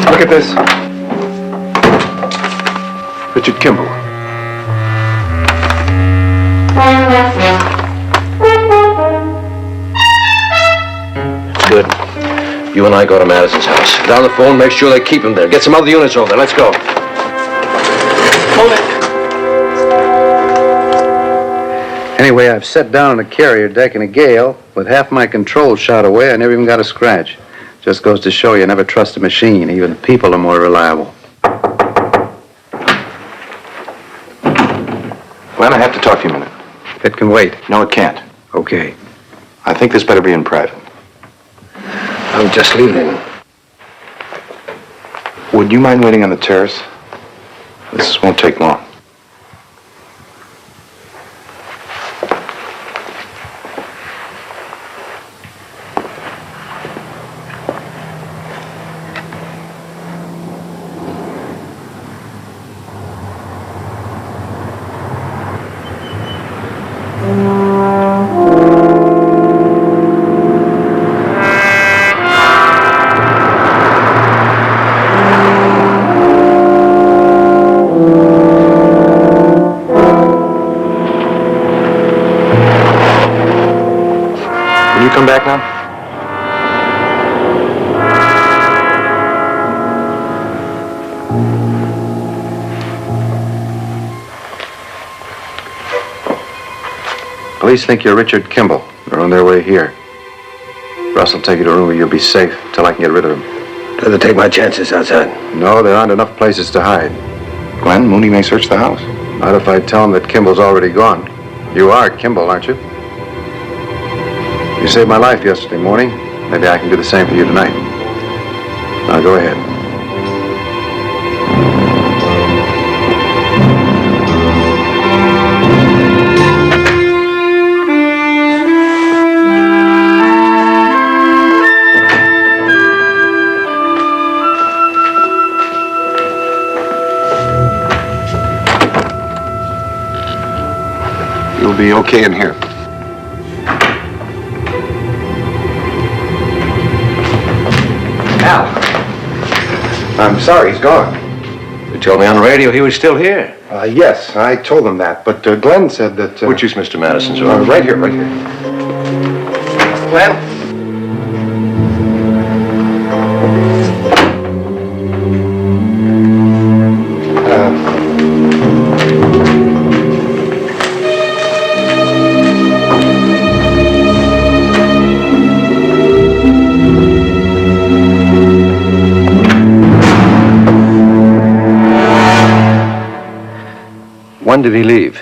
Look at this. Richard Kimball. Good. You and I go to Madison's house. Get on the phone, make sure they keep him there. Get some other units over there. Let's go. Hold it. Anyway, I've set down on a carrier deck in a gale with half my controls shot away. I never even got a scratch. Just goes to show you never trust a machine. Even people are more reliable. Glenn, I have to talk to you a minute. It can wait. No, it can't. Okay. I think this better be in private. I'm just leaving. Would you mind waiting on the terrace? This won't take long. Come back now? Police think you're Richard Kimball. They're on their way here. Russ will take you to a room where you'll be safe till I can get rid of him. Rather take my chances outside. No, there aren't enough places to hide. Glenn, Mooney may search the house. Not if I tell him that Kimball's already gone. You are Kimball, aren't you? You saved my life yesterday morning. Maybe I can do the same for you tonight. Now go ahead. be okay in here. Al. I'm sorry, he's gone. You told me on the radio he was still here. Yes, I told him that, but Glenn said that... Which is Mr. Madison's room? right here, right here. Glenn? When did he leave?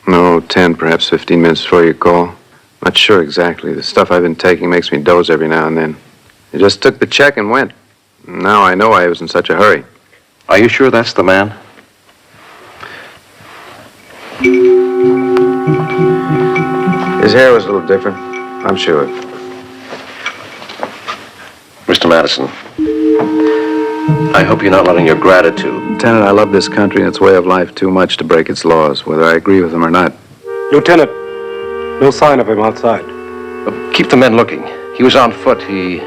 No, 10, perhaps 15 minutes before your call. Not sure exactly. The stuff I've been taking makes me doze every now and then. He just took the check and went. Now I know I was in such a hurry. Are you sure that's the man? His hair was a little different, I'm sure. Mr. Madison, I hope you're not letting your gratitude... Lieutenant, I love this country and its way of life too much to break its laws, whether I agree with them or not. Lieutenant, no sign of him outside. Keep the men looking. He was on foot. He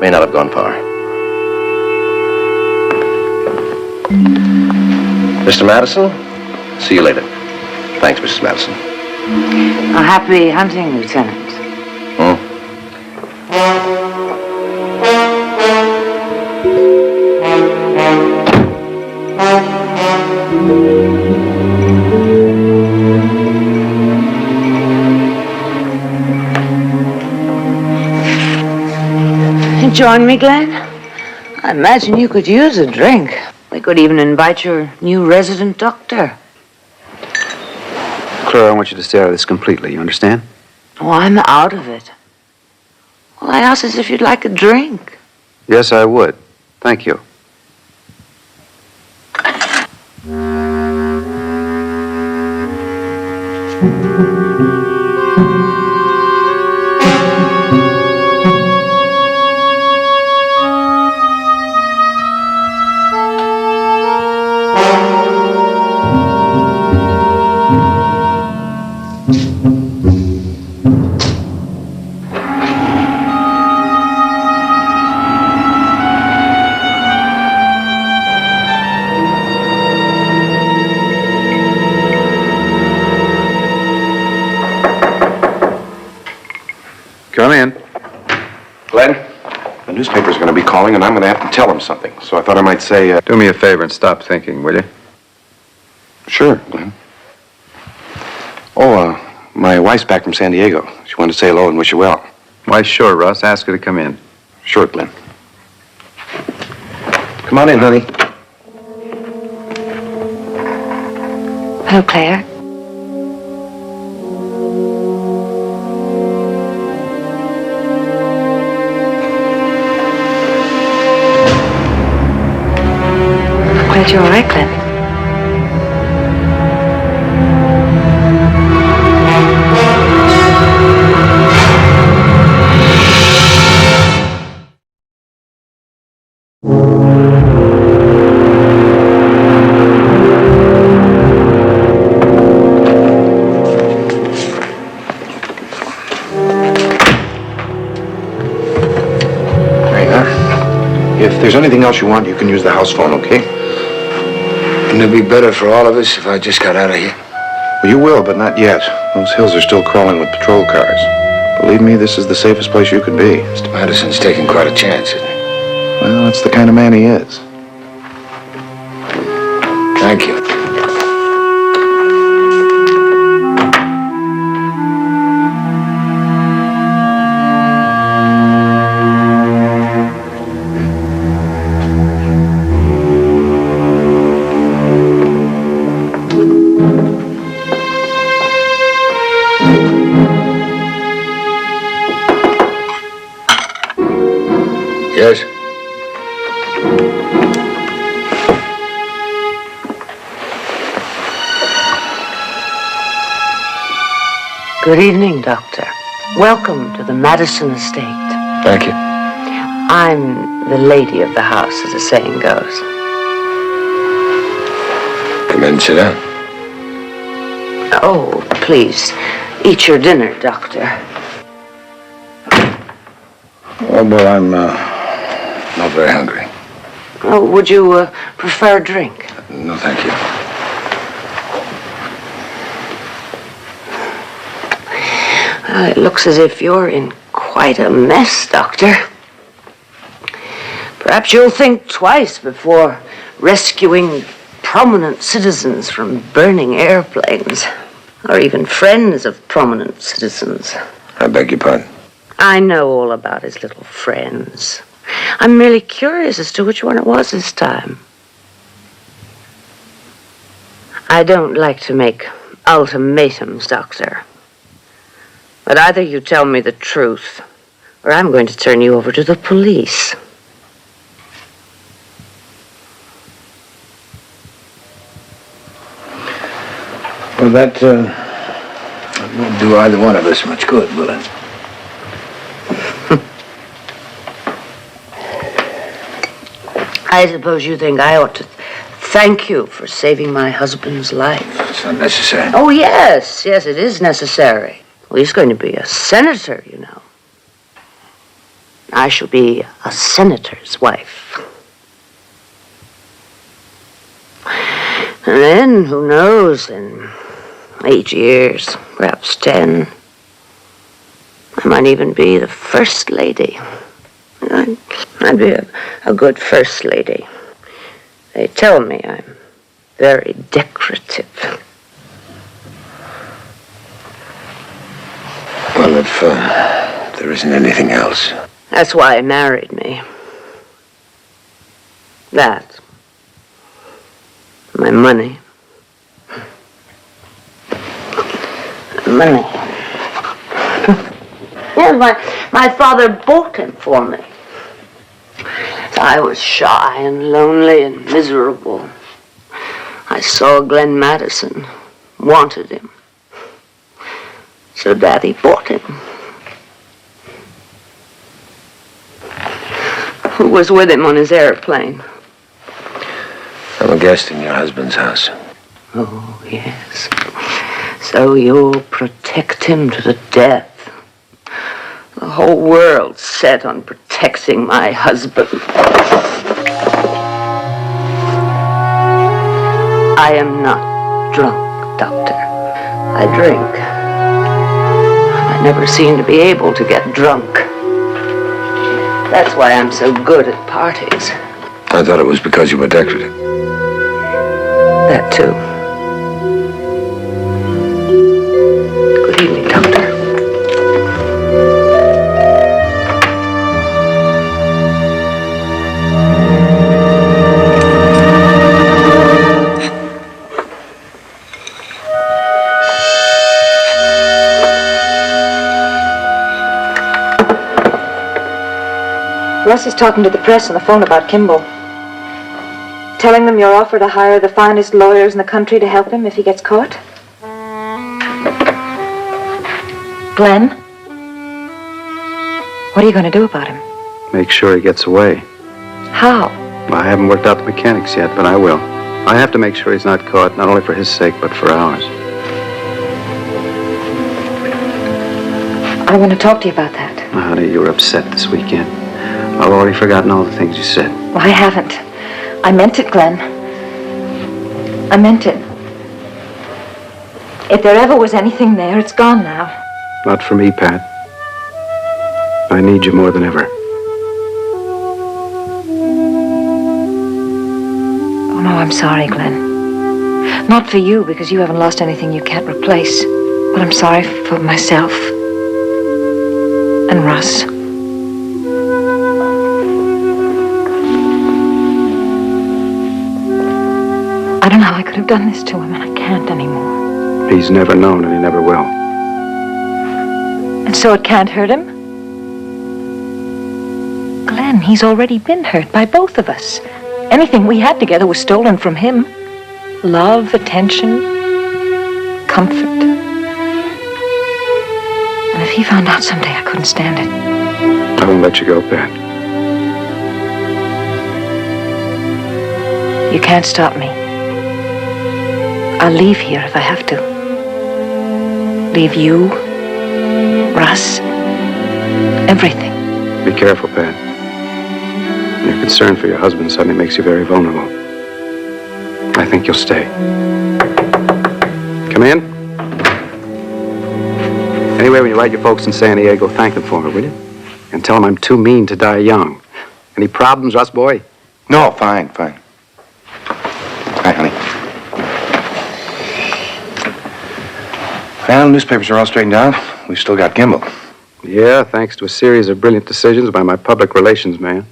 may not have gone far. Mr. Madison, see you later. Thanks, Mrs. Madison. A happy hunting, Lieutenant. Join me, Glenn? I imagine you could use a drink. We could even invite your new resident doctor. Clara, I want you to stay out of this completely, you understand? Oh, I'm out of it. Well, I asked as if you'd like a drink. Yes, I would. Thank you. Come in. Glenn, the newspaper's going to be calling, and I'm going to have to tell them something. So I thought I might say... Do me a favor and stop thinking, will you? Sure, Glenn. Oh, my wife's back from San Diego. She wanted to say hello and wish you well. Why, sure, Russ. Ask her to come in. Sure, Glenn. Come on in, honey. Hello, Claire. Glad you're all right, Glenn. If there's anything else you want, you can use the house phone, okay? Wouldn't it be better for all of us if I just got out of here? Well, you will, but not yet. Those hills are still crawling with patrol cars. Believe me, this is the safest place you could be. Mr. Madison's taking quite a chance, isn't he? Well, that's the kind of man he is. Thank you. Yes? Good evening, Doctor. Welcome to the Madison estate. Thank you. I'm the lady of the house, as the saying goes. Come in and sit down. Oh, please, eat your dinner, Doctor. Well, I'm not very hungry. Oh, would you prefer a drink? No, thank you. It looks as if you're in quite a mess, Doctor. Perhaps you'll think twice before rescuing prominent citizens from burning airplanes, or even friends of prominent citizens. I beg your pardon? I know all about his little friends. I'm merely curious as to which one it was this time. I don't like to make ultimatums, Doctor. But either you tell me the truth, or I'm going to turn you over to the police. Well, that won't do either one of us much good, will it? I suppose you think I ought to thank you for saving my husband's life. It's unnecessary. Oh, yes, it is necessary. Well, he's going to be a senator, you know. I shall be a senator's wife. And then, who knows, in 8 years, perhaps 10, I might even be the first lady. I'd be a good first lady. They tell me I'm very decorative. Well, if there isn't anything else. That's why he married me. That. My money. Money. Yes, my father bought him for me. I was shy and lonely and miserable. I saw Glenn Madison, wanted him. So Daddy bought him. Who was with him on his airplane? I'm a guest in your husband's house. Oh, yes. So you'll protect him to the death. The whole world's set on protecting my husband. I am not drunk, Doctor. I drink. I never seem to be able to get drunk. That's why I'm so good at parties. I thought it was because you were decorative. That too. Good evening, Doctor. Russ is talking to the press on the phone about Kimball. Telling them you're offered to hire the finest lawyers in the country to help him if he gets caught. Glenn? What are you going to do about him? Make sure he gets away. How? I haven't worked out the mechanics yet, but I will. I have to make sure he's not caught, not only for his sake, but for ours. I want to talk to you about that. Honey, you were upset this weekend. I've already forgotten all the things you said. Well, I haven't. I meant it, Glenn. I meant it. If there ever was anything there, it's gone now. Not for me, Pat. I need you more than ever. Oh, no, I'm sorry, Glenn. Not for you, because you haven't lost anything you can't replace. But I'm sorry for myself. And Russ. I don't know how I could have done this to him, and I can't anymore. He's never known, and he never will. And so it can't hurt him? Glenn, he's already been hurt by both of us. Anything we had together was stolen from him. Love, attention, comfort. And if he found out someday, I couldn't stand it. I won't let you go, Pat. You can't stop me. I'll leave here if I have to. Leave you, Russ, everything. Be careful, Pat. Your concern for your husband suddenly makes you very vulnerable. I think you'll stay. Come in. Anyway, when you write your folks in San Diego, thank them for me, will you? And tell them I'm too mean to die young. Any problems, Russ boy? No, fine. Hi, honey. Well, newspapers are all straightened out. We've still got Kimball. Yeah, thanks to a series of brilliant decisions by my public relations man.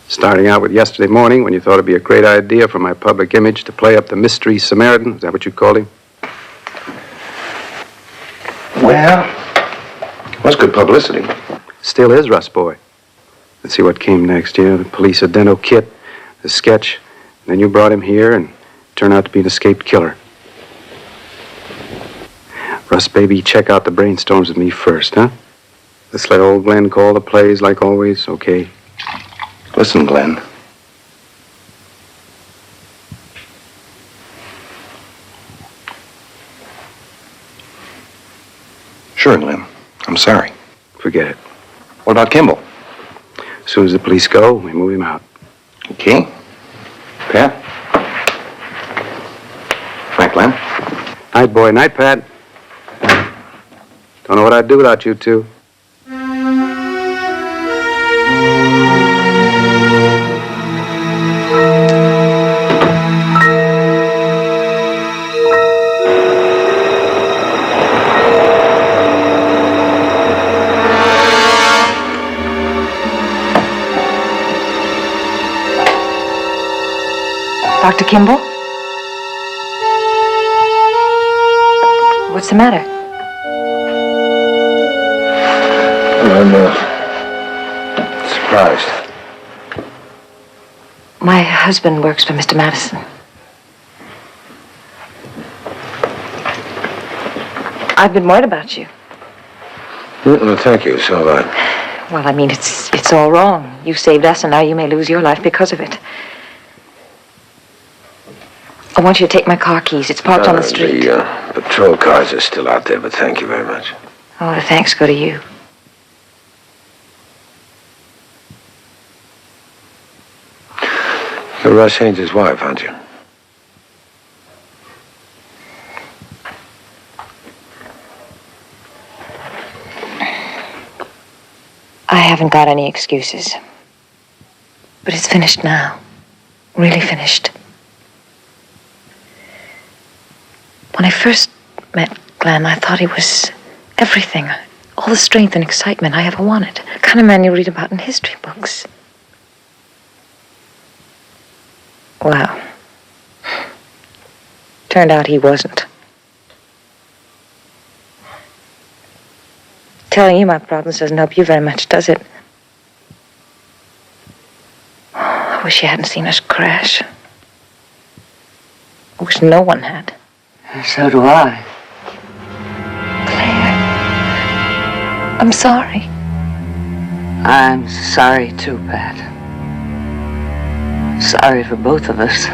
Starting out with yesterday morning when you thought it'd be a great idea for my public image to play up the mystery Samaritan. Is that what you called him? Well, it was good publicity. Still is, Russ boy. Let's see what came next. Yeah, the police addendo kit, the sketch. Then you brought him here and turned out to be an escaped killer. Russ, baby, check out the brainstorms with me first, huh? Let's let old Glenn call the plays like always, okay? Listen, Glenn. Sure, Glenn. I'm sorry. Forget it. What about Kimball? As soon as the police go, we move him out. Okay. Pat? Night, Glenn. Night, boy. Night, Pat. Don't know what I'd do without you two. Dr. Kimball? What's the matter? I'm surprised. My husband works for Mr. Madison. I've been worried about you. Well, thank you. So have I. Well, I mean, it's all wrong. You saved us, and now you may lose your life because of it. I want you to take my car keys. It's parked on the street. The patrol cars are still out there, but thank you very much. Oh, the thanks go to you. You're Russ Haynes' wife, aren't you? I haven't got any excuses. But it's finished now. Really finished. When I first met Glenn, I thought he was everything. All the strength and excitement I ever wanted. The kind of man you read about in history books. Well, turned out he wasn't. Telling you my problems doesn't help you very much, does it? I wish you hadn't seen us crash. I wish no one had. So do I. Claire, I'm sorry. I'm sorry too, Pat. Sorry for both of us. I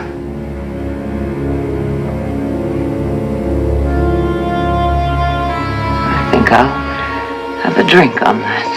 think I'll have a drink on that.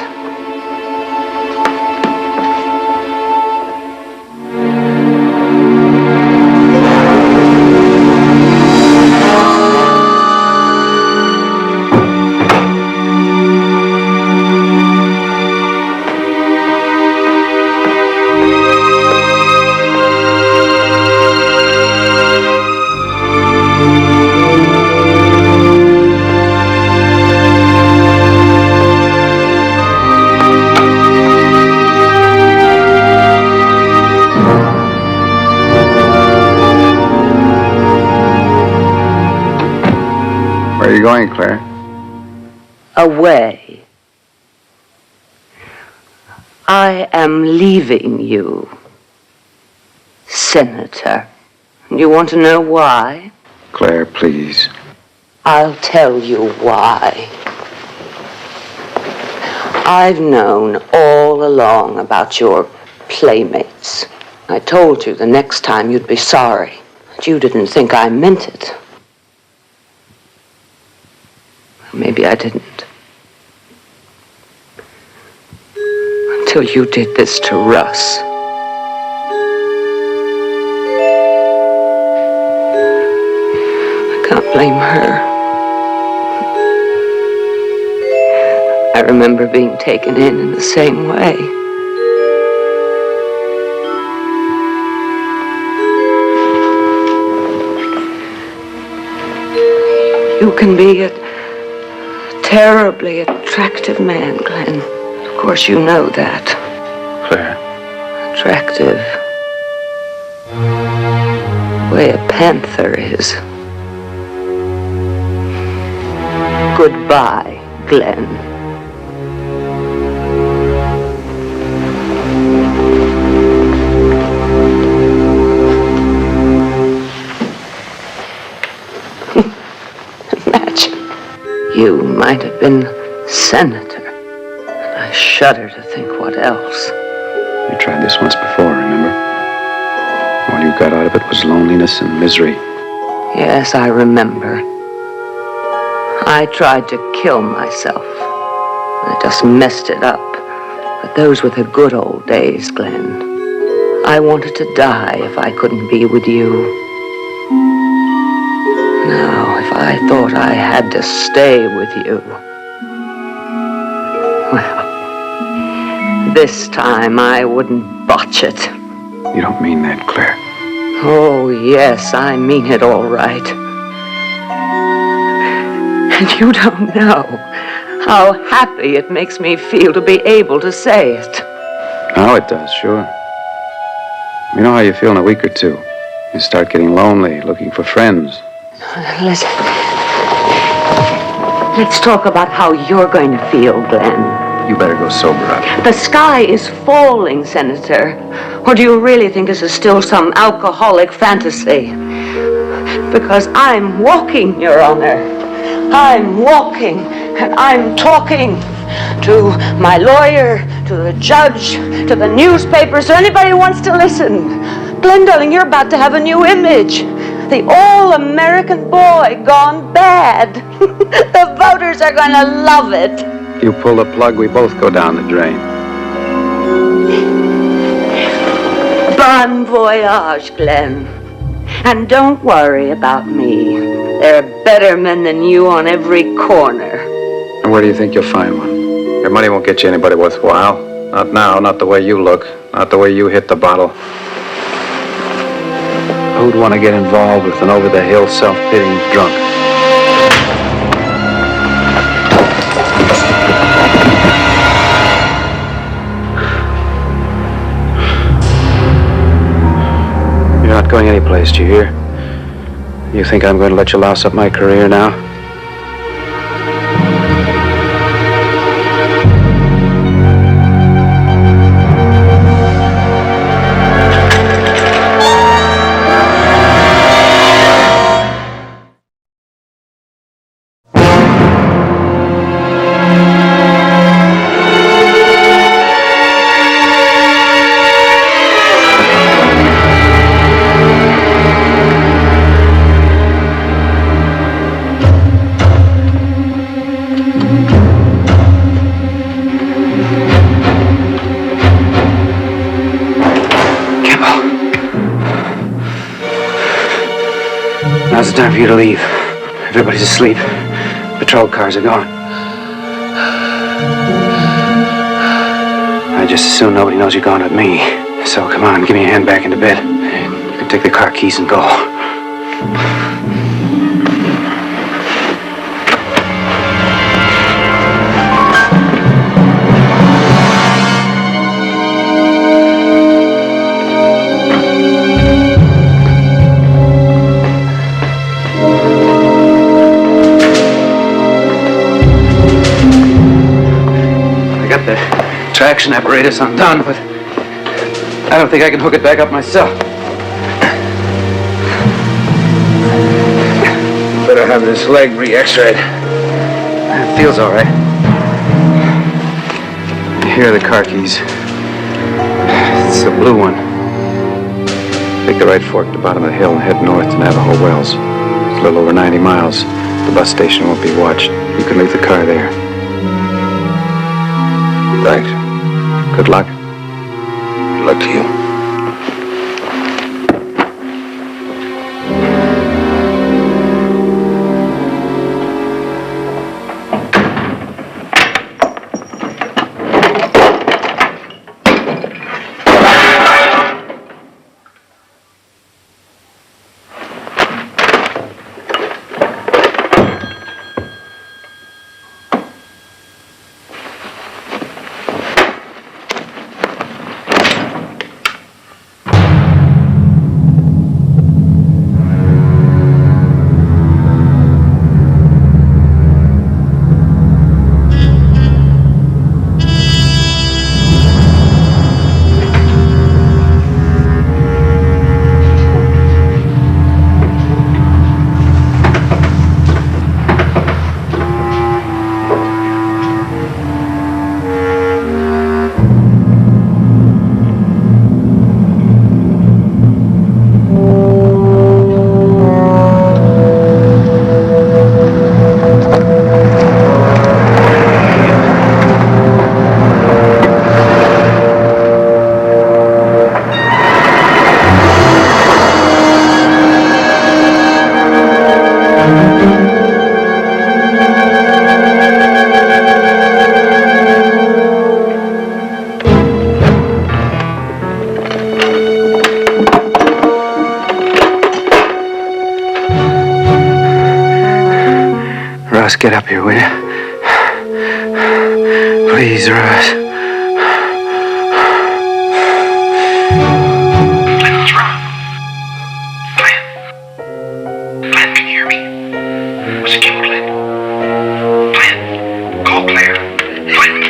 Where are you going, Claire? Away. I am leaving you, Senator. You want to know why? Claire, please. I'll tell you why. I've known all along about your playmates. I told you the next time you'd be sorry, but you didn't think I meant it. Maybe I didn't. Until you did this to Russ. I can't blame her. I remember being taken in the same way. You can be a terribly attractive man, Glenn. Of course you know that. Claire. Attractive. The way a panther is. Goodbye, Glenn. You might have been senator. And I shudder to think what else. You tried this once before, remember? All you got out of it was loneliness and misery. Yes, I remember. I tried to kill myself. I just messed it up. But those were the good old days, Glenn. I wanted to die if I couldn't be with you. Now, if I thought I had to stay with you, well, this time I wouldn't botch it. You don't mean that, Claire. Oh, yes, I mean it all right. And you don't know how happy it makes me feel to be able to say it. Now it does, sure. You know how you feel in a week or two. You start getting lonely, looking for friends. Let's talk about how you're going to feel, Glenn. You better go sober up. The sky is falling, Senator. Or do you really think this is still some alcoholic fantasy? Because I'm walking, Your Honor. I'm walking, and I'm talking to my lawyer, to the judge, to the newspapers, to anybody who wants to listen. Glenn, darling, you're about to have a new image. The all-American boy gone bad. The voters are going to love it. You pull the plug, we both go down the drain. Bon voyage, Glenn. And don't worry about me. There are better men than you on every corner. And where do you think you'll find one? Your money won't get you anybody worthwhile. Not now, not the way you look, not the way you hit the bottle. Who'd want to get involved with an over-the-hill, self-pitying drunk? You're not going anyplace, do you hear? You think I'm going to let you louse up my career now? Now's the time for you to leave. Everybody's asleep. Patrol cars are gone. I just assume nobody knows you're gone with me. So come on, give me a hand back into bed. You can take the car keys and go. Traction apparatus undone, but I don't think I can hook it back up myself. Better have this leg re-x-rayed. It feels all right. Here are the car keys. It's the blue one. Take the right fork at the bottom of the hill and head north to Navajo Wells. It's a little over 90 miles. The bus station won't be watched. You can leave the car there. Thanks. Good luck. Good luck to you. Russ, get up here, will you? Please, Russ. Clint, what's wrong? Clint? Clint, can you hear me? What's it, Kim, Clint? Clint, call Claire. Clint.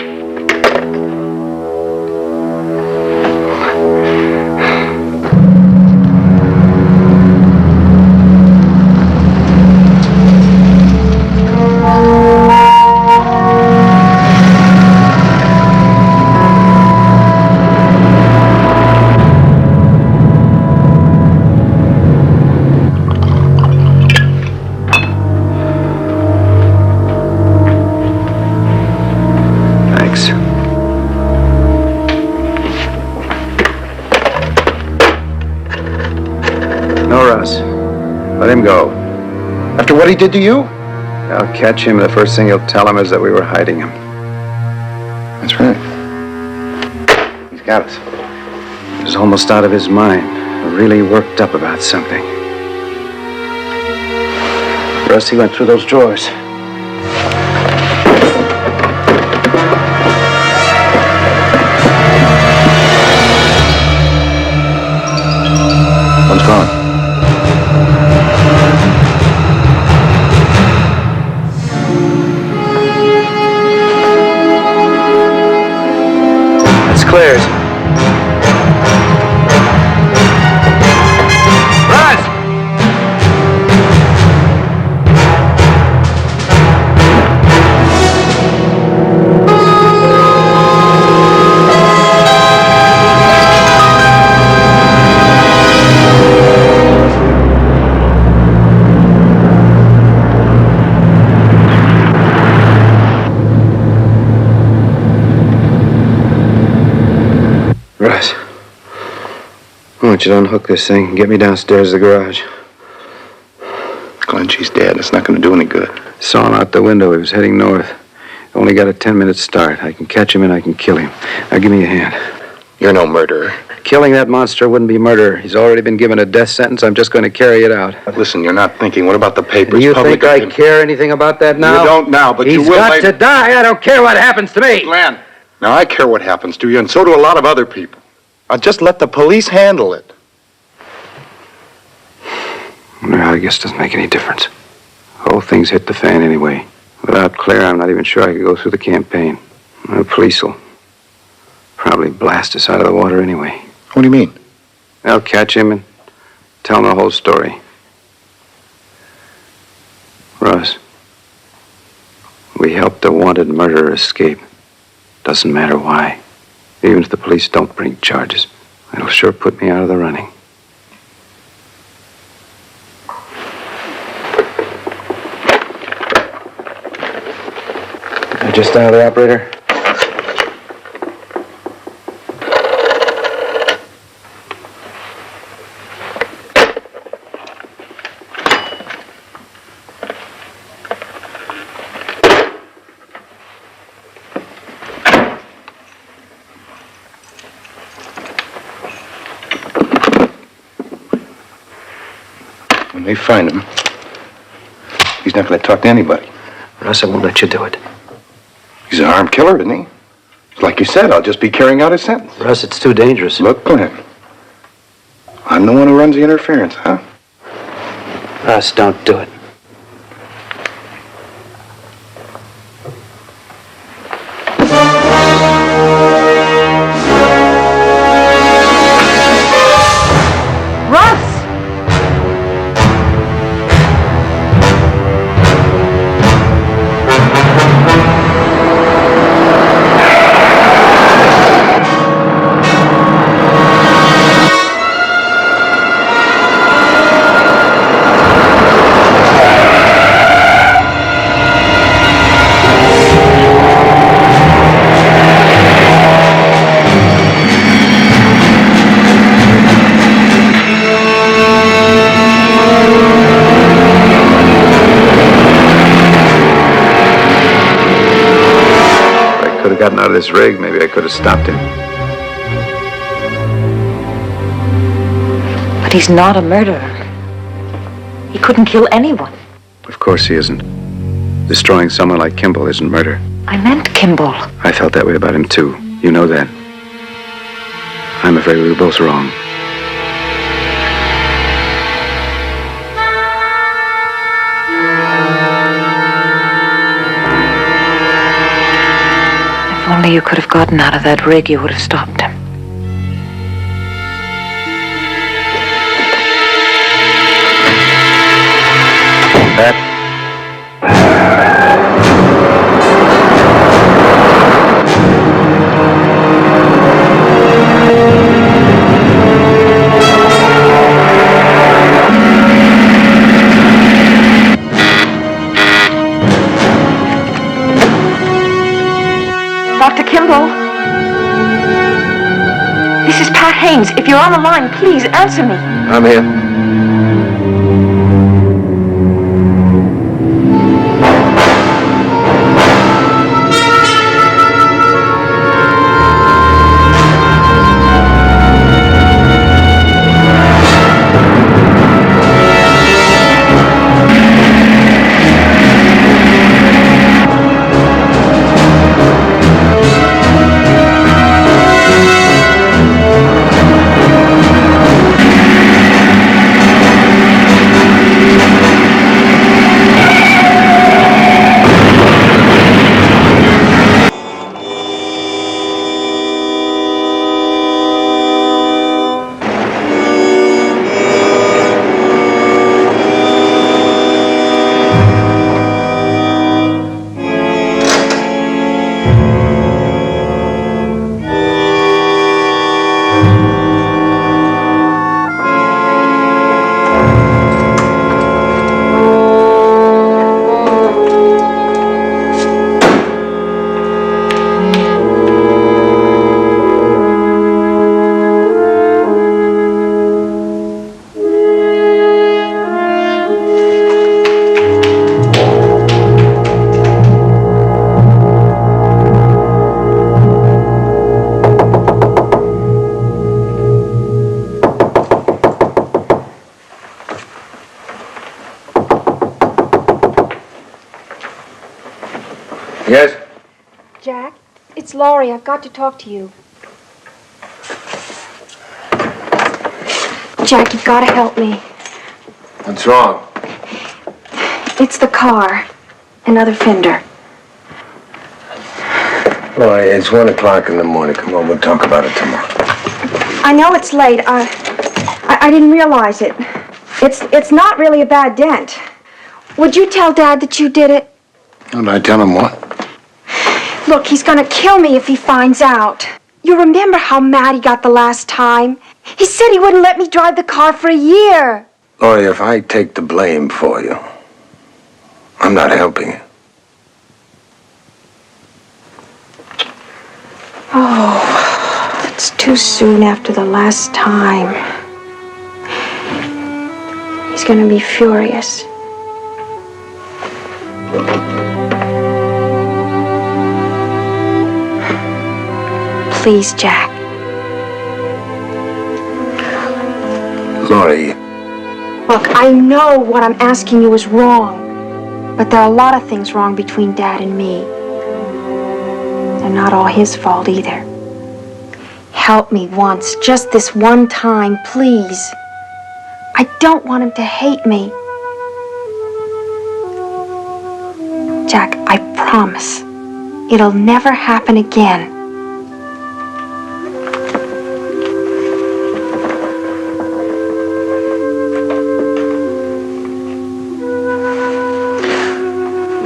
Let him go. After what he did to you? I'll catch him. The first thing he'll tell him is that we were hiding him. That's right. He's got us. He was almost out of his mind. Really worked up about something. Russ, he went through those drawers. One's gone. Claire's. Russ! Russ, I want you to unhook this thing and get me downstairs to the garage. Glenn, she's dead. It's not going to do any good. Saw him out the window. He was heading north. Only got a 10-minute start. I can catch him and I can kill him. Now give me a hand. You're no murderer. Killing that monster wouldn't be murder. He's already been given a death sentence. I'm just going to carry it out. Listen, you're not thinking. What about the papers? Do you Public think I opinion? care anything about that now? You don't now, but you will He's got later. to die. I don't care what happens to me. Glenn, now I care what happens to you, and so do a lot of other people. I'll just let the police handle it. Well, I guess it doesn't make any difference. The whole thing's hit the fan anyway. Without Claire, I'm not even sure I could go through the campaign. The police will probably blast us out of the water anyway. What do you mean? They'll catch him and tell him the whole story. Russ, we helped a wanted murderer escape. Doesn't matter why. Even if the police don't bring charges, it'll sure put me out of the running. Just dial the operator. When they find him, he's not going to talk to anybody. Russ, I won't let you do it. He's an armed killer, isn't he? Like you said, I'll just be carrying out his sentence. Russ, it's too dangerous. Look, Glenn. I'm the one who runs the interference, huh? Russ, don't do it. Gotten out of this rig, maybe I could have stopped him. But he's not a murderer. He couldn't kill anyone. Of course he isn't. Destroying someone like Kimball isn't murder. I meant Kimball. I felt that way about him, too. You know that. I'm afraid we were both wrong. If only you could have gotten out of that rig, you would have stopped him. Pat? Dr. Kimball? This is Pat Haynes. If you're on the line, please answer me. I'm here. Yes? Jack, it's Laurie. I've got to talk to you. Jack, you've got to help me. What's wrong? It's the car. Another fender. Laurie, it's 1 o'clock in the morning. Come on, we'll talk about it tomorrow. I know it's late. I didn't realize it. It's not really a bad dent. Would you tell Dad that you did it? Did I tell him what? Look, he's gonna kill me if he finds out. You remember how mad he got the last time? He said he wouldn't let me drive the car for a year. Laurie, if I take the blame for you, I'm not helping you. Oh, it's too soon after the last time. He's gonna be furious. Please, Jack. Laurie. Look, I know what I'm asking you is wrong, but there are a lot of things wrong between Dad and me. They're not all his fault either. Help me once, just this one time, please. I don't want him to hate me. Jack, I promise. It'll never happen again.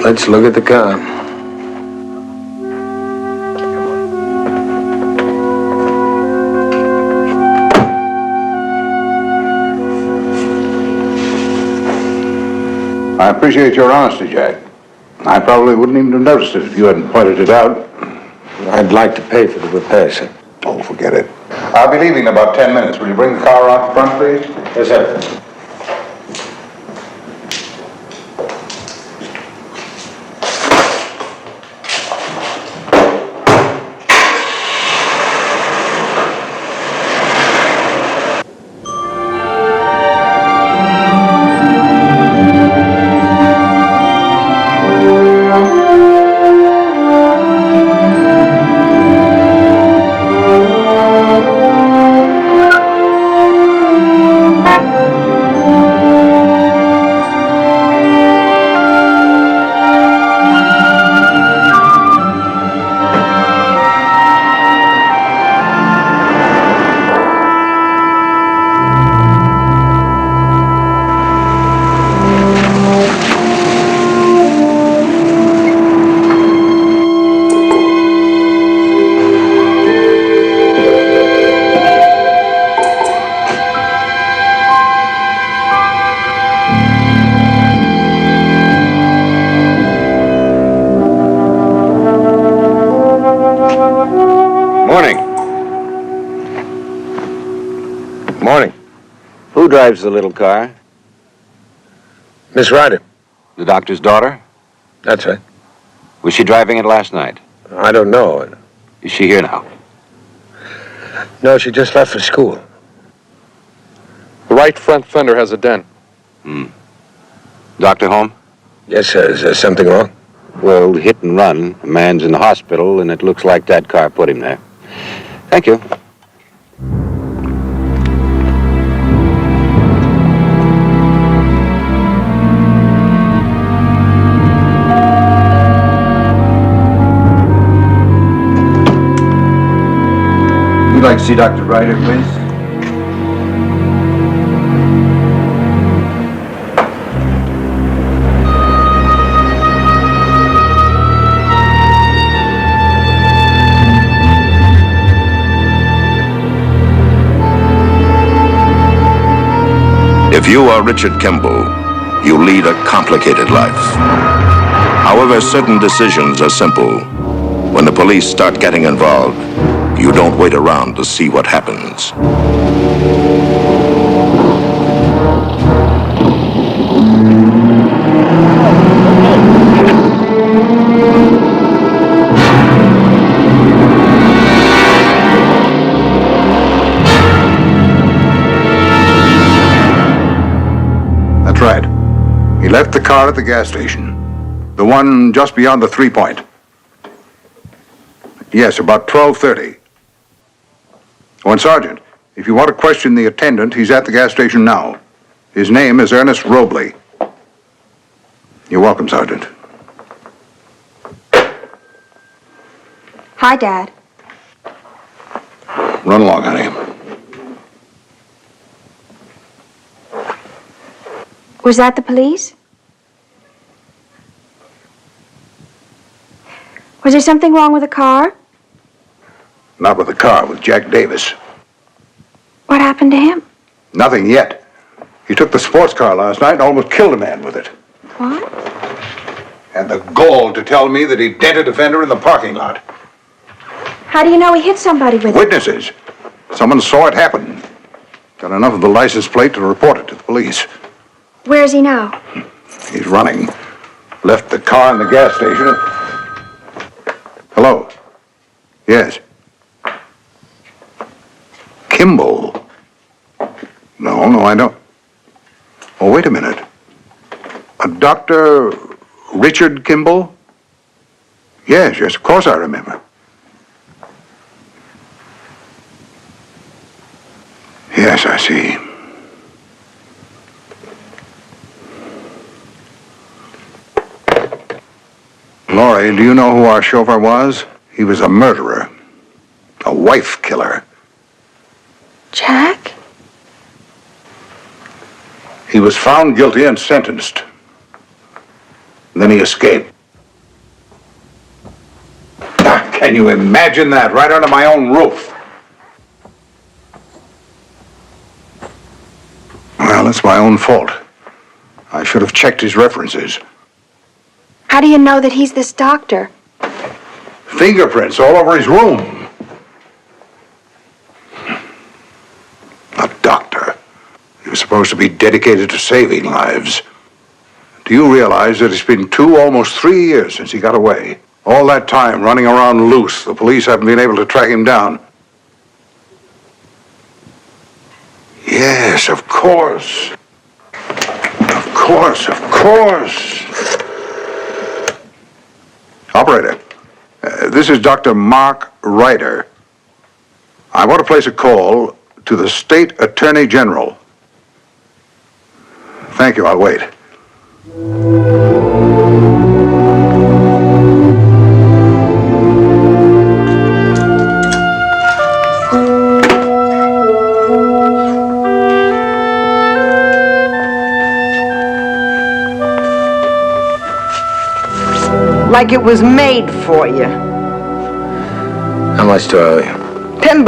Let's look at the car. I appreciate your honesty, Jack. I probably wouldn't even have noticed it if you hadn't pointed it out. I'd like to pay for the repair, sir. Oh, forget it. I'll be leaving in about 10 minutes. Will you bring the car out the front, please? Yes, sir. Who drives the little car? Miss Ryder. The doctor's daughter? That's right. Was she driving it last night? I don't know. Is she here now? No, she just left for school. The right front fender has a dent. Doctor home? Yes, sir. Is there something wrong? Well, hit and run. A man's in the hospital, and it looks like that car put him there. Thank you. You'd like to see Dr. Ryder, please? If you are Richard Kimball, you lead a complicated life. However, certain decisions are simple. When the police start getting involved, you don't wait around to see what happens. That's right. He left the car at the gas station. The one just beyond the 3-point. Yes, about 12:30. Oh, and Sergeant, if you want to question the attendant, he's at the gas station now. His name is Ernest Robley. You're welcome, Sergeant. Hi, Dad. Run along, honey. Was that the police? Was there something wrong with the car? Not with the car, with Jack Davis. What happened to him? Nothing yet. He took the sports car last night and almost killed a man with it. What? And the gall to tell me that he dented a fender in the parking lot. How do you know he hit somebody with it? Witnesses. Someone saw it happen. Got enough of the license plate to report it to the police. Where is he now? He's running. Left the car in the gas station. Hello? Yes. Kimball? No, I don't. Oh, wait a minute. Dr. Richard Kimball? Yes, of course I remember. Yes, I see. Laurie, do you know who our chauffeur was? He was a murderer. A wife killer. Jack? He was found guilty and sentenced. Then he escaped. Can you imagine that? Right under my own roof. Well, it's my own fault. I should have checked his references. How do you know that he's this doctor? Fingerprints all over his room. A doctor. He was supposed to be dedicated to saving lives. Do you realize that it's been almost 3 years since he got away? All that time running around loose, the police haven't been able to track him down. Yes, of course. Of course. Operator, this is Dr. Mark Ryder. I want to place a call to the State Attorney General. Thank you, I'll wait. Like it was made for you. How much do I owe you? $10.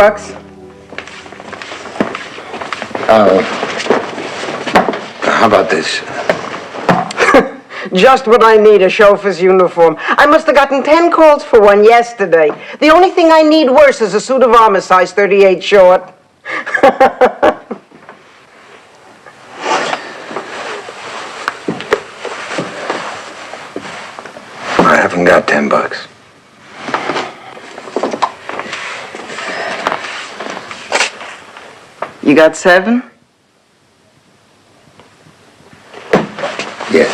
How about this? Just what I need, a chauffeur's uniform. I must have gotten 10 calls for one yesterday. The only thing I need worse is a suit of armor size 38 short. I haven't got $10. You got 7? Yes.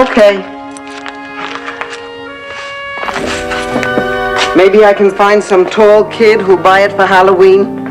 Okay. Maybe I can find some tall kid who'll buy it for Halloween.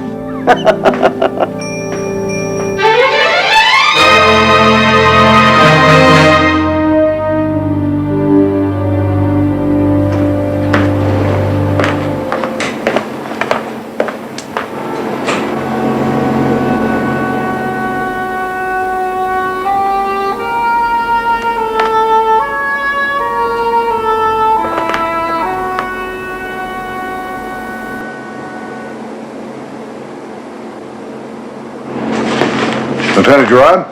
Lieutenant Gerard,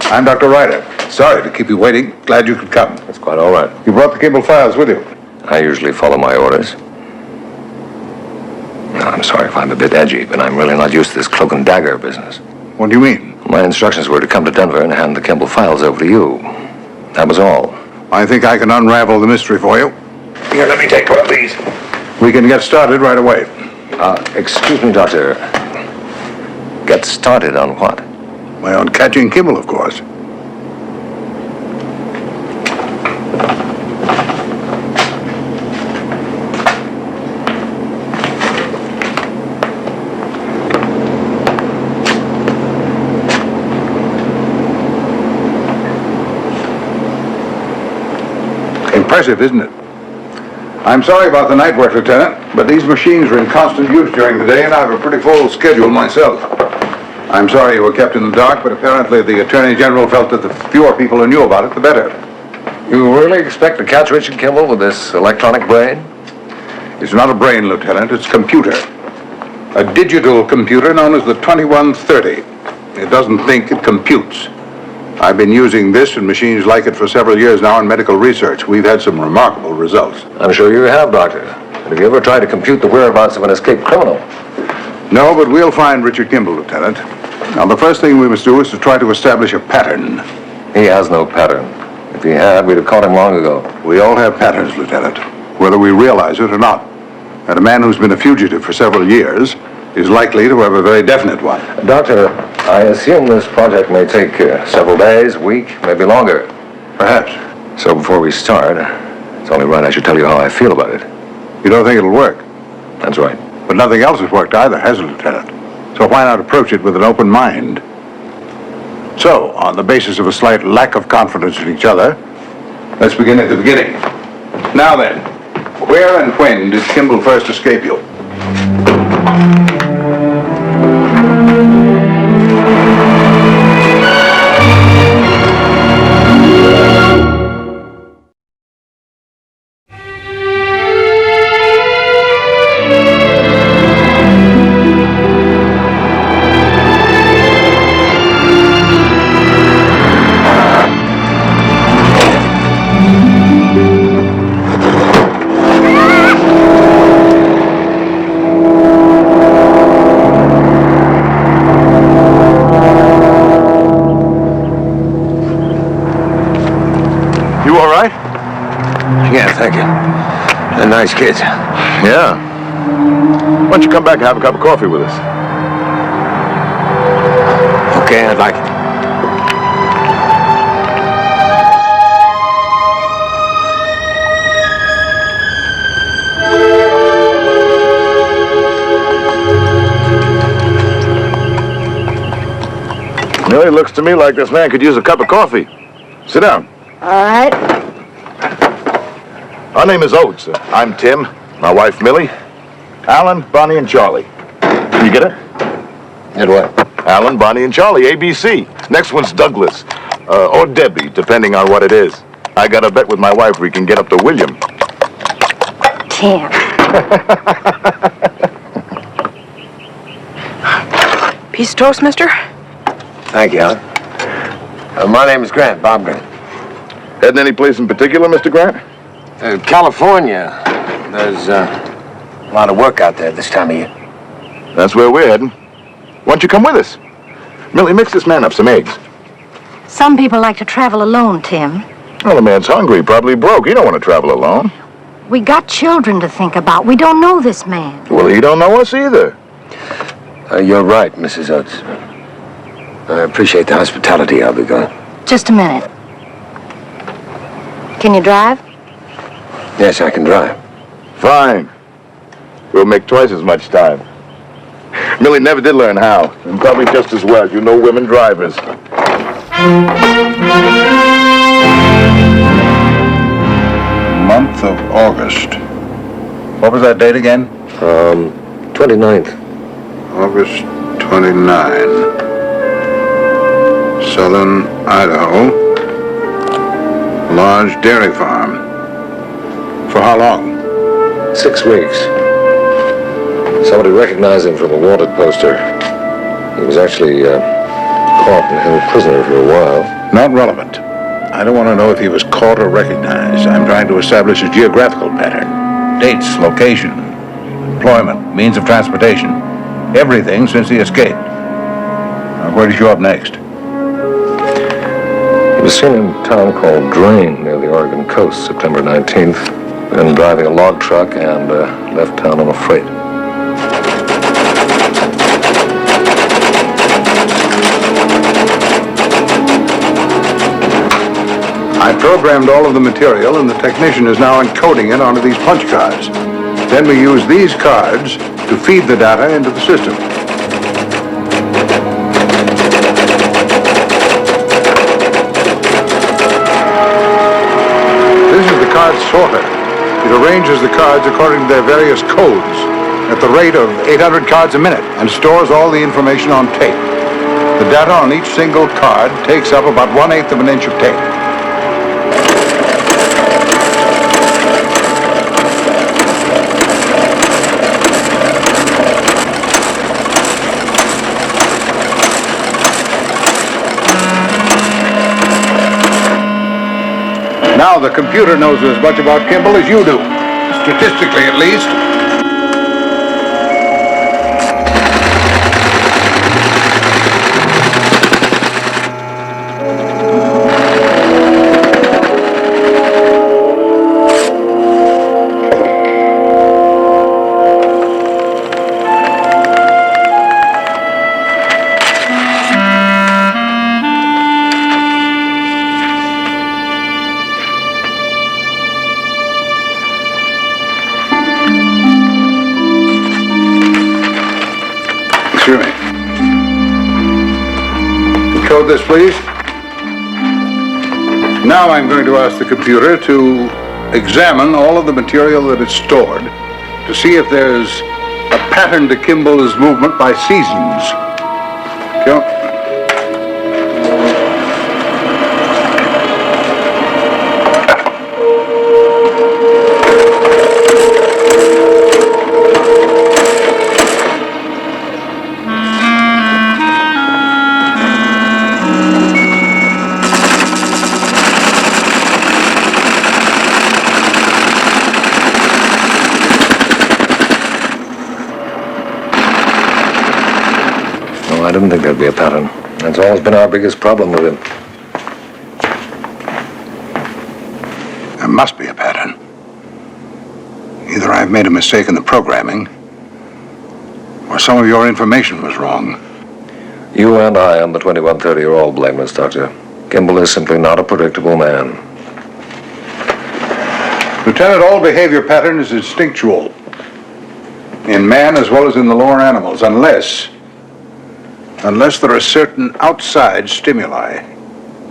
I'm Dr. Ryder. Sorry to keep you waiting. Glad you could come. That's quite all right. You brought the Kimball files with you. I usually follow my orders. No, I'm sorry if I'm a bit edgy, but I'm really not used to this cloak and dagger business. What do you mean? My instructions were to come to Denver and hand the Kimball files over to you. That was all. I think I can unravel the mystery for you. Here, let me take one of these. We can get started right away. Excuse me, Doctor. Get started on what? Well, on catching Kimball, of course. Impressive, isn't it? I'm sorry about the night work, Lieutenant, but these machines are in constant use during the day, and I have a pretty full schedule myself. I'm sorry you were kept in the dark, but apparently the Attorney General felt that the fewer people who knew about it, the better. You really expect to catch Richard Kimball with this electronic brain? It's not a brain, Lieutenant, it's computer. A digital computer known as the 2130. It doesn't think, it computes. I've been using this and machines like it for several years now in medical research. We've had some remarkable results. I'm sure you have, Doctor. But have you ever tried to compute the whereabouts of an escaped criminal? No, but we'll find Richard Kimball, Lieutenant. Now, the first thing we must do is to try to establish a pattern. He has no pattern. If he had, we'd have caught him long ago. We all have patterns, Lieutenant, whether we realize it or not. And a man who's been a fugitive for several years is likely to have a very definite one. Doctor, I assume this project may take several days, a week, maybe longer. Perhaps. So before we start, it's only right I should tell you how I feel about it. You don't think it'll work? That's right. But nothing else has worked either, has it, Lieutenant? So why not approach it with an open mind? So, on the basis of a slight lack of confidence in each other, let's begin at the beginning. Now then, where and when did Kimball first escape you? Yeah, thank you. They're nice kids. Yeah. Why don't you come back and have a cup of coffee with us? Okay, I'd like it. Really looks to me like this man could use a cup of coffee. Sit down. All right. Our name is Oates. I'm Tim. My wife, Millie. Alan, Bonnie, and Charlie. You get it? Get what? Alan, Bonnie, and Charlie, ABC. Next one's Douglas. Or Debbie, depending on what it is. I got a bet with my wife we can get up to William. Tim. Piece of toast, mister? Thank you, Alan. My name is Grant, Bob Grant. Heading any place in particular, Mr. Grant? California. There's a lot of work out there this time of year. That's where we're heading. Why don't you come with us? Millie, mix this man up some eggs. Some people like to travel alone, Tim. Well, the man's hungry, probably broke. He don't want to travel alone. We got children to think about. We don't know this man. Well, he don't know us either. You're right, Mrs. Oates. I appreciate the hospitality. I'll be going. Just a minute. Can you drive? Yes, I can drive. Fine. We'll make twice as much time. Millie never did learn how, and probably just as well. You know women drivers. Month of August. What was that date again? 29th. August 29. Southern Idaho. Large dairy farm. For how long? 6 weeks. Somebody recognized him from a wanted poster. He was actually caught and held prisoner for a while. Not relevant. I don't want to know if he was caught or recognized. I'm trying to establish a geographical pattern. Dates, location, employment, means of transportation. Everything since the escape. Now, where did you up next? He was seen in a town called Drain near the Oregon coast, September 19th, and driving a log truck and left town on a freight. I programmed all of the material, and the technician is now encoding it onto these punch cards. Then we use these cards to feed the data into the system. This is the card sorter. It arranges the cards according to their various codes at the rate of 800 cards a minute and stores all the information on tape. The data on each single card takes up about 1/8 of an inch of tape. now the computer knows as much about Kimball as you do. Statistically, at least. Excuse me. Code this, please. Now I'm going to ask the computer to examine all of the material that is stored to see if there's a pattern to Kimball's movement by seasons. Okay. I didn't think there'd be a pattern. That's always been our biggest problem with him. There must be a pattern. Either I've made a mistake in the programming, or some of your information was wrong. You and I on the 2130 are all blameless, Doctor. Kimball is simply not a predictable man. Lieutenant, all behavior pattern is instinctual. In man as well as in the lower animals, unless there are certain outside stimuli.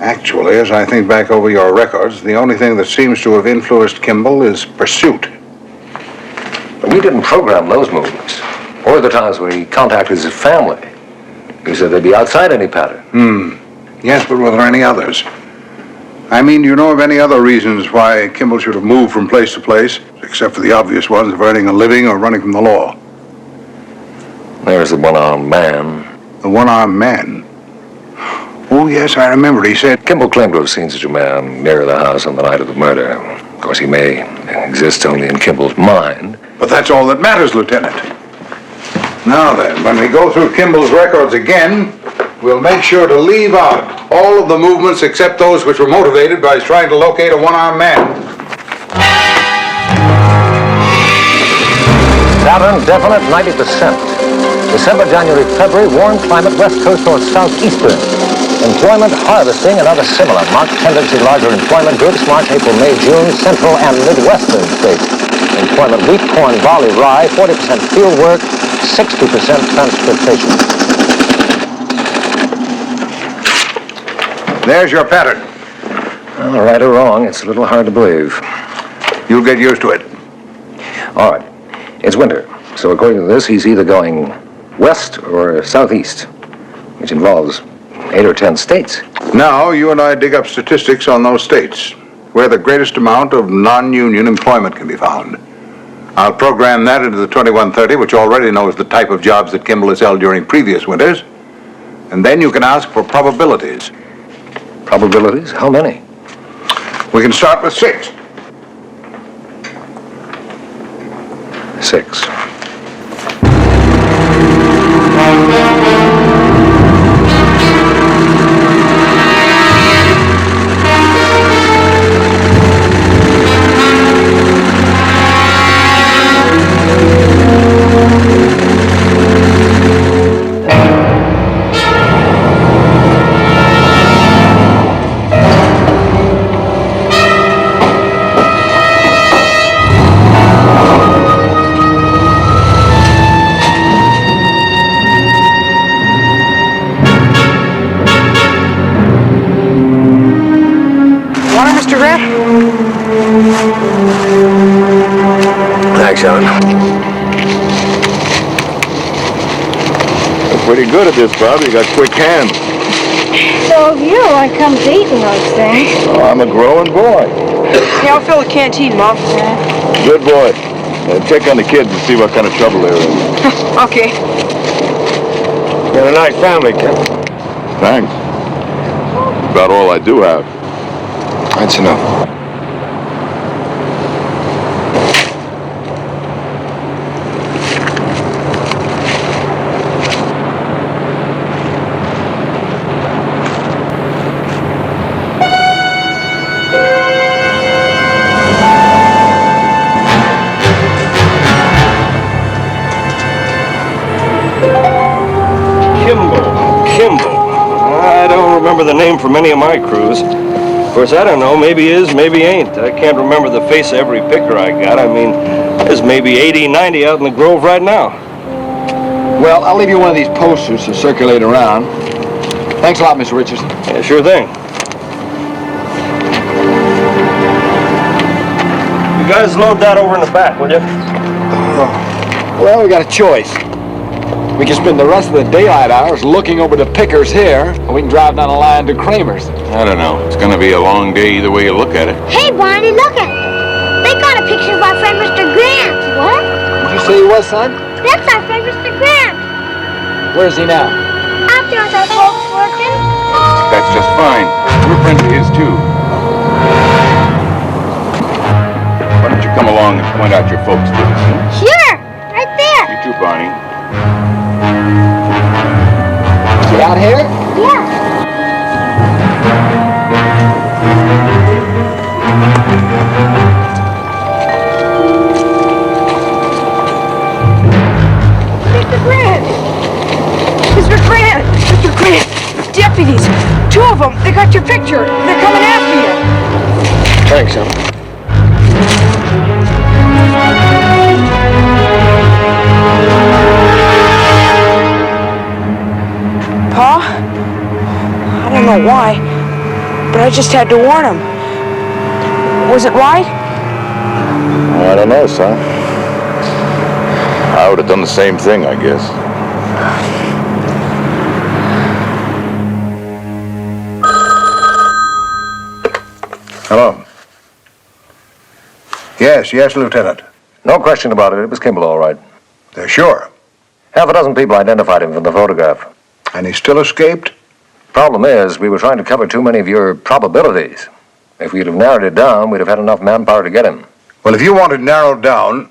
Actually, as I think back over your records, the only thing that seems to have influenced Kimball is pursuit. But we didn't program those movements, or the times when he contacted his family. He said they'd be outside any pattern. Yes, but were there any others? I mean, do you know of any other reasons why Kimball should have moved from place to place, except for the obvious ones of earning a living or running from the law? There's the one-armed man. The one-armed man? Oh, yes, I remember. He said... Kimball claimed to have seen such a man near the house on the night of the murder. Of course, he may exist only in Kimball's mind. But that's all that matters, Lieutenant. Now then, when we go through Kimball's records again, we'll make sure to leave out all of the movements except those which were motivated by his trying to locate a one-armed man. Pattern definite 90%. December, January, February, warm climate, west coast or southeastern. Employment, harvesting, and other similar. Marked tendency, larger employment groups, March, April, May, June, central and midwestern states. Employment, wheat, corn, barley, rye, 40% field work, 60% transportation. There's your pattern. Well, right or wrong, it's a little hard to believe. You'll get used to it. All right. It's winter, so according to this, he's either going west or southeast, which involves 8 or 10 states. Now, you and I dig up statistics on those states, where the greatest amount of non-union employment can be found. I'll program that into the 2130, which already knows the type of jobs that Kimball has held during previous winters. And then you can ask for probabilities. Probabilities? How many? We can start with 6. 6. Thanks, Alan. You're pretty good at this, Bob. You got quick hands. So have you. I come to eating those things. Oh, I'm a growing boy. Yeah, I'll fill the canteen, Mom. Good boy. Check on the kids and see what kind of trouble they're in. Okay. Got a nice family, kid. Thanks. About all I do have. That's enough. name for many of my crews. Of course, I don't know. Maybe he is, maybe he ain't. I can't remember the face of every picker I got. I mean, there's maybe 80, 90 out in the Grove right now. Well, I'll leave you one of these posters to circulate around. Thanks a lot, Mr. Richardson. Yeah, sure thing. You guys load that over in the back, will you? Well, we got a choice. We can spend the rest of the daylight hours looking over the pickers here, or we can drive down the line to Kramer's. I don't know. It's going to be a long day either way you look at it. Hey, Barney, look at it. They got a picture of our friend Mr. Grant. What? Did you say he was, son? That's our friend Mr. Grant. Where's he now? Out there with our folks working. That's just fine. We're friends of his, too. Why don't you come along and point out your folks to us, huh? Sure, right there. You too, Barney. Is he out here? Yeah. Mr. Grant! Mr. Grant! Mr. Grant! Deputies! 2 of them! They got your picture! They're coming after you! Thanks, son. Pa? I don't know why, but I just had to warn him. Was it right? I don't know, son. I would have done the same thing, I guess. Hello. Yes, Lieutenant. No question about it. It was Kimball, all right. They're sure. Half a dozen people identified him from the photograph. And he still escaped? Problem is, we were trying to cover too many of your probabilities. If we'd have narrowed it down, we'd have had enough manpower to get him. Well, if you want it narrowed down,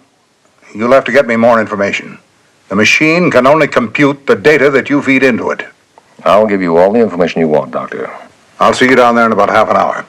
you'll have to get me more information. The machine can only compute the data that you feed into it. I'll give you all the information you want, Doctor. I'll see you down there in about half an hour.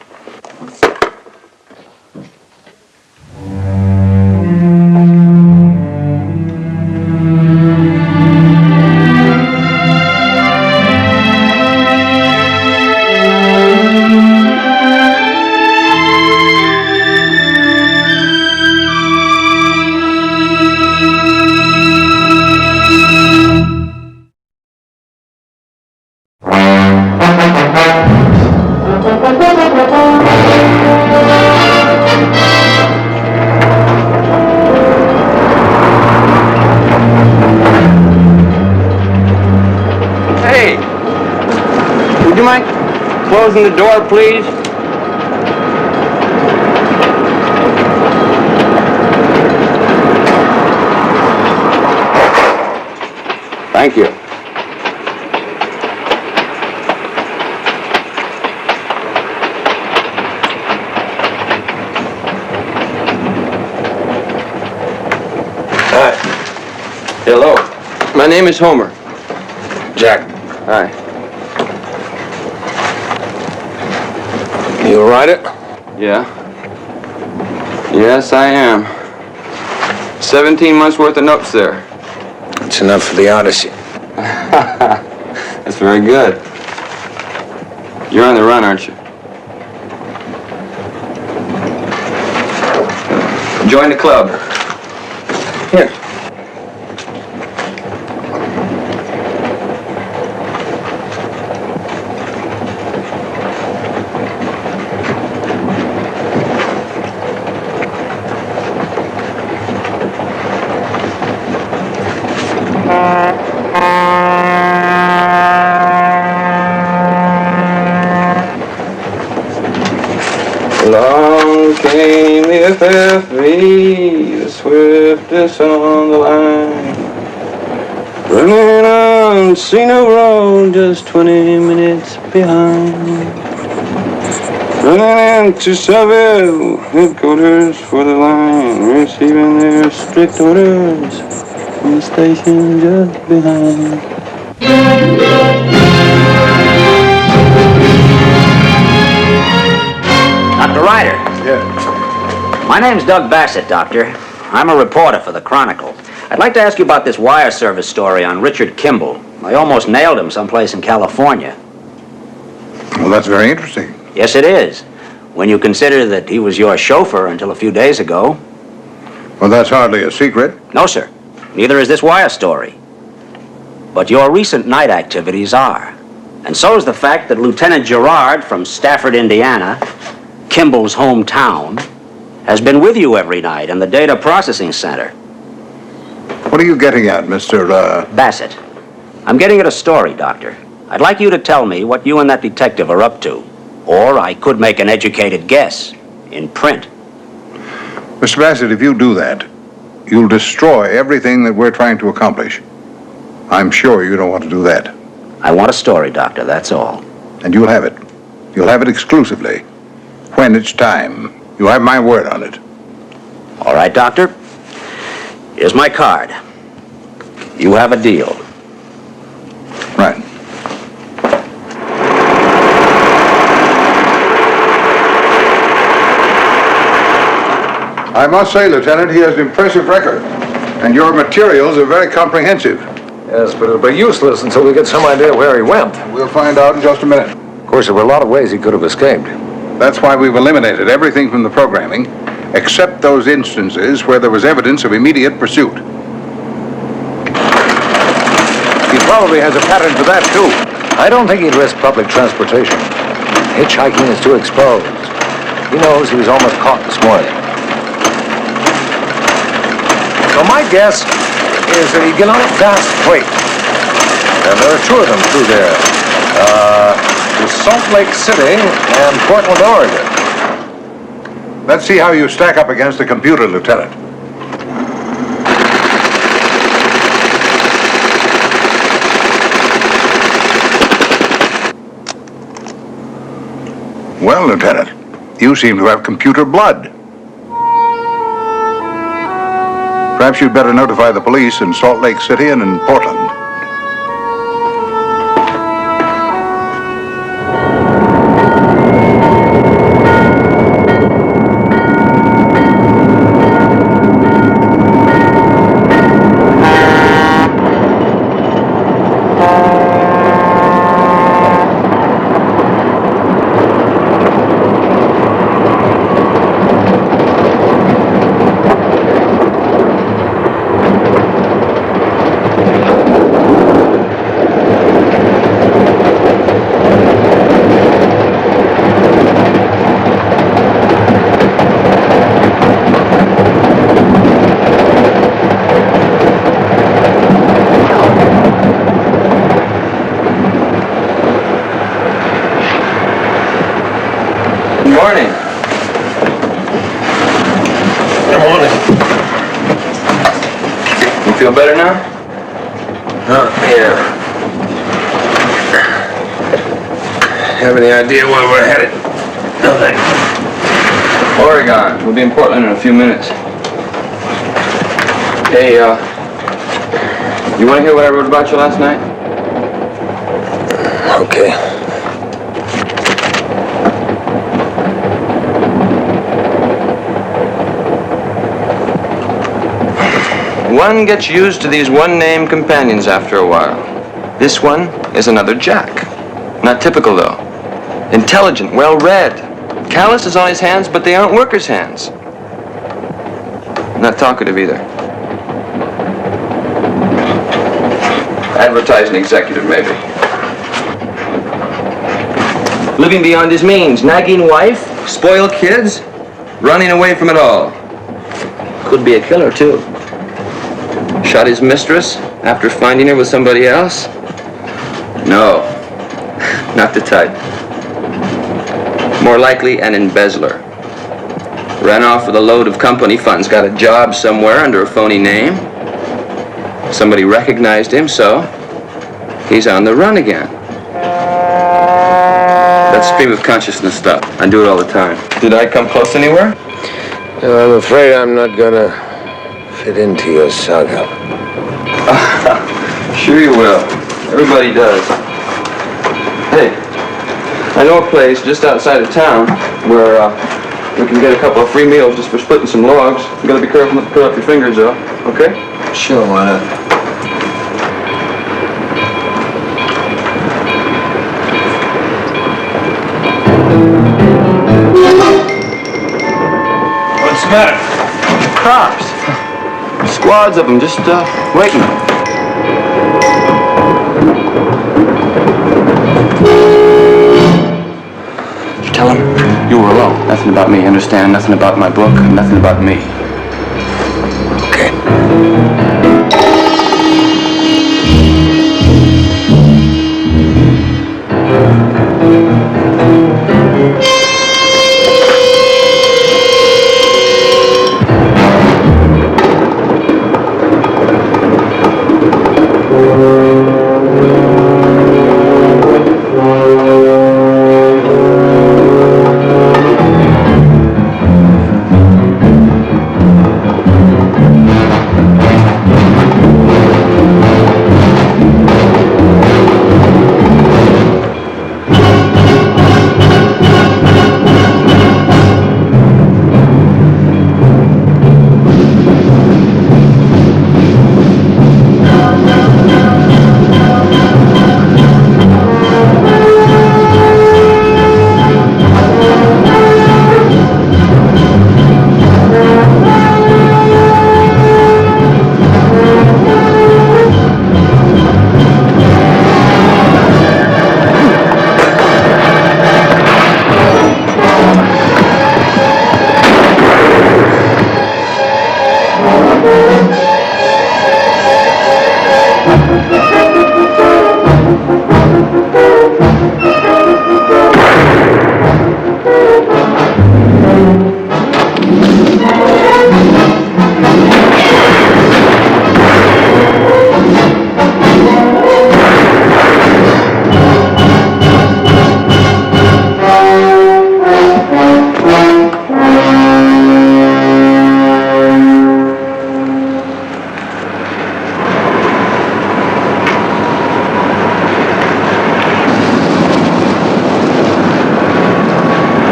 Would you mind closing the door, please? Thank you. Hi. Hello. My name is Homer. Jack. Hi. You'll ride it? Yeah. Yes, I am. 17 months worth of notes there. It's enough for the Odyssey. That's very good. You're on the run, aren't you? Join the club. Here. Along came the FFV, the swiftest on the line. Running on Cena Road, just 20 minutes behind. Running into Seville, headquarters for the line, receiving their strict orders from the station just behind. Dr. Ryder. Yeah. My name's Doug Bassett, Doctor. I'm a reporter for the Chronicle. I'd like to ask you about this wire service story on Richard Kimball. I almost nailed him someplace in California. Well, Well, that's very interesting. Yes, it is. When you consider that he was your chauffeur until a few days ago. Well, that's hardly a secret. No, sir. Neither is this wire story. But your recent night activities are. And so is the fact that Lieutenant Gerard from Stafford, Indiana, Kimball's hometown, has been with you every night in the data processing center. What are you getting at, Mr. Bassett? I'm getting at a story, Doctor. I'd like you to tell me what you and that detective are up to. Or I could make an educated guess in print. Mr. Bassett, if you do that, you'll destroy everything that we're trying to accomplish. I'm sure you don't want to do that. I want a story, Doctor, that's all. And you'll have it. You'll have it exclusively. When it's time. You have my word on it. All right, Doctor. Here's my card. You have a deal. Right. I must say, Lieutenant, he has an impressive record. And your materials are very comprehensive. Yes, but it'll be useless until we get some idea where he went. We'll find out in just a minute. Of course, there were a lot of ways he could have escaped. That's why we've eliminated everything from the programming, except those instances where there was evidence of immediate pursuit. He probably has a pattern for that, too. I don't think he'd risk public transportation. Hitchhiking is too exposed. He knows he was almost caught this morning. So my guess is that he'd get on a fast freight. And there are two of them through there. To Salt Lake City and Portland, Oregon. Let's see how you stack up against the computer, Lieutenant. Well, Lieutenant, you seem to have computer blood. Perhaps you'd better notify the police in Salt Lake City and in Portland. Morning. Good morning. You feel better now? Yeah. Have any idea where we're headed? Nothing. Oregon. We'll be in Portland in a few minutes. Hey, you want to hear what I wrote about you last night? Okay. One gets used to these one-name companions after a while. This one is another Jack. Not typical, though. Intelligent, well-read. Calluses on his hands, but they aren't workers' hands. Not talkative either. Advertising executive, maybe. Living beyond his means, nagging wife, spoiled kids, running away from it all. Could be a killer, too. Shot his mistress after finding her with somebody else? No, not the type. More likely an embezzler. Ran off with a load of company funds, got a job somewhere under a phony name. Somebody recognized him, so he's on the run again. That's stream of consciousness stuff. I do it all the time. Did I come close anywhere? No, I'm afraid I'm not gonna fit into your saga. Sure you will. Everybody does. Hey, I know a place just outside of town where we can get a couple of free meals just for splitting some logs. You gotta be careful not to cut up your fingers, though. Okay? Sure, why not? the matter? Cops. Squads of them just waiting. Did you tell him you were alone? Nothing about me, understand? Nothing about my book, nothing about me. Okay.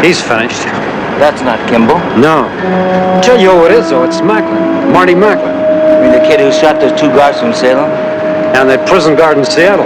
He's finished. That's not Kimball. No. Tell you who it is, though. It's Macklin. Marty Macklin. You mean the kid who shot those two guards from Salem? And that prison guard in Seattle.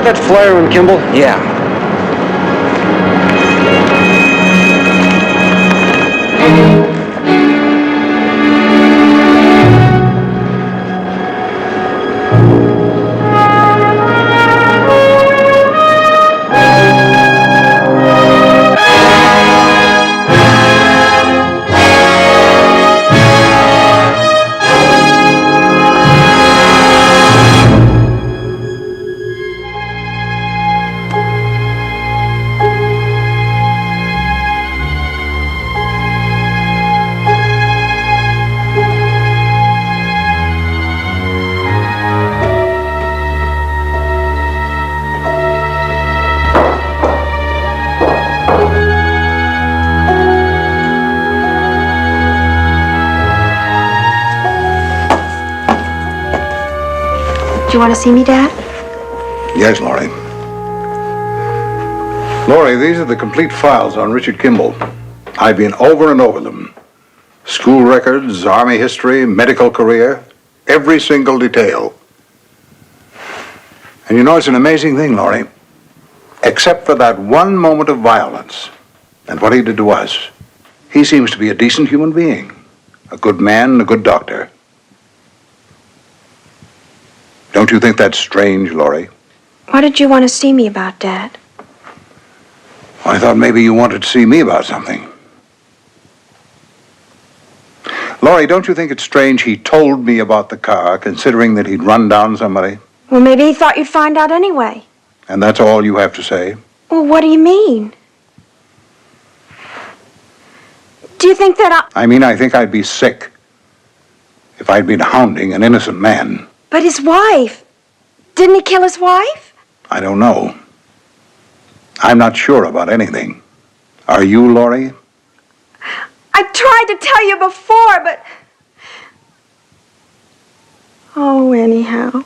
That flyer on Kimball? Yeah. Do you want to see me, Dad? Yes, Laurie. Laurie, these are the complete files on Richard Kimball. I've been over and over them. School records, Army history, medical career, every single detail. And you know, it's an amazing thing, Laurie. Except for that one moment of violence and what he did to us, he seems to be a decent human being, a good man, a good doctor. Don't you think that's strange, Laurie? What did you want to see me about, Dad? I thought maybe you wanted to see me about something. Laurie, don't you think it's strange he told me about the car, considering that he'd run down somebody? Well, maybe he thought you'd find out anyway. And that's all you have to say? Well, what do you mean? Do you think that I mean, I think I'd be sick if I'd been hounding an innocent man. But his wife. Didn't he kill his wife? I don't know. I'm not sure about anything. Are you, Laurie? I tried to tell you before, but... Oh, anyhow.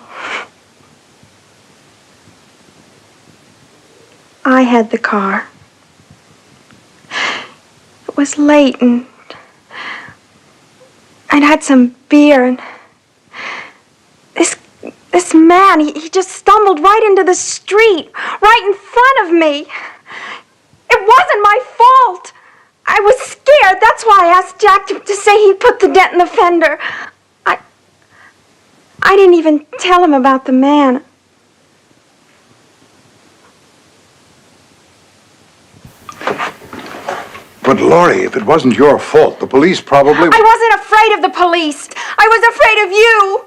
I had the car. It was late and I'd had some beer and this man, he just stumbled right into the street, right in front of me. It wasn't my fault. I was scared. That's why I asked Jack to say he put the dent in the fender. I didn't even tell him about the man. But, Laurie, if it wasn't your fault, the police probably... I wasn't afraid of the police. I was afraid of you.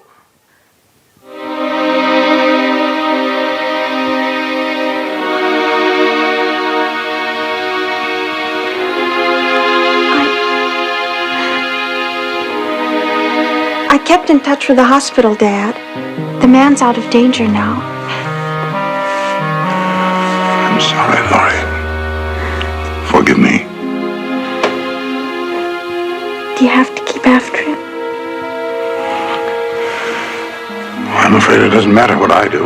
I kept in touch with the hospital, Dad. The man's out of danger now. I'm sorry, Laurie. Forgive me. Do you have to keep after him? I'm afraid it doesn't matter what I do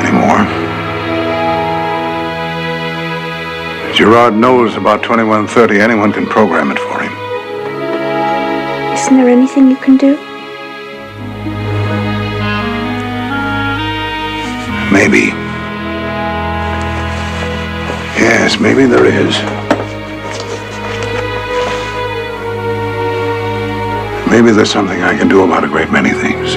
anymore. Gerard knows about 2130. Anyone can program it for him. Isn't there anything you can do? Maybe. Yes, maybe there is. Maybe there's something I can do about a great many things.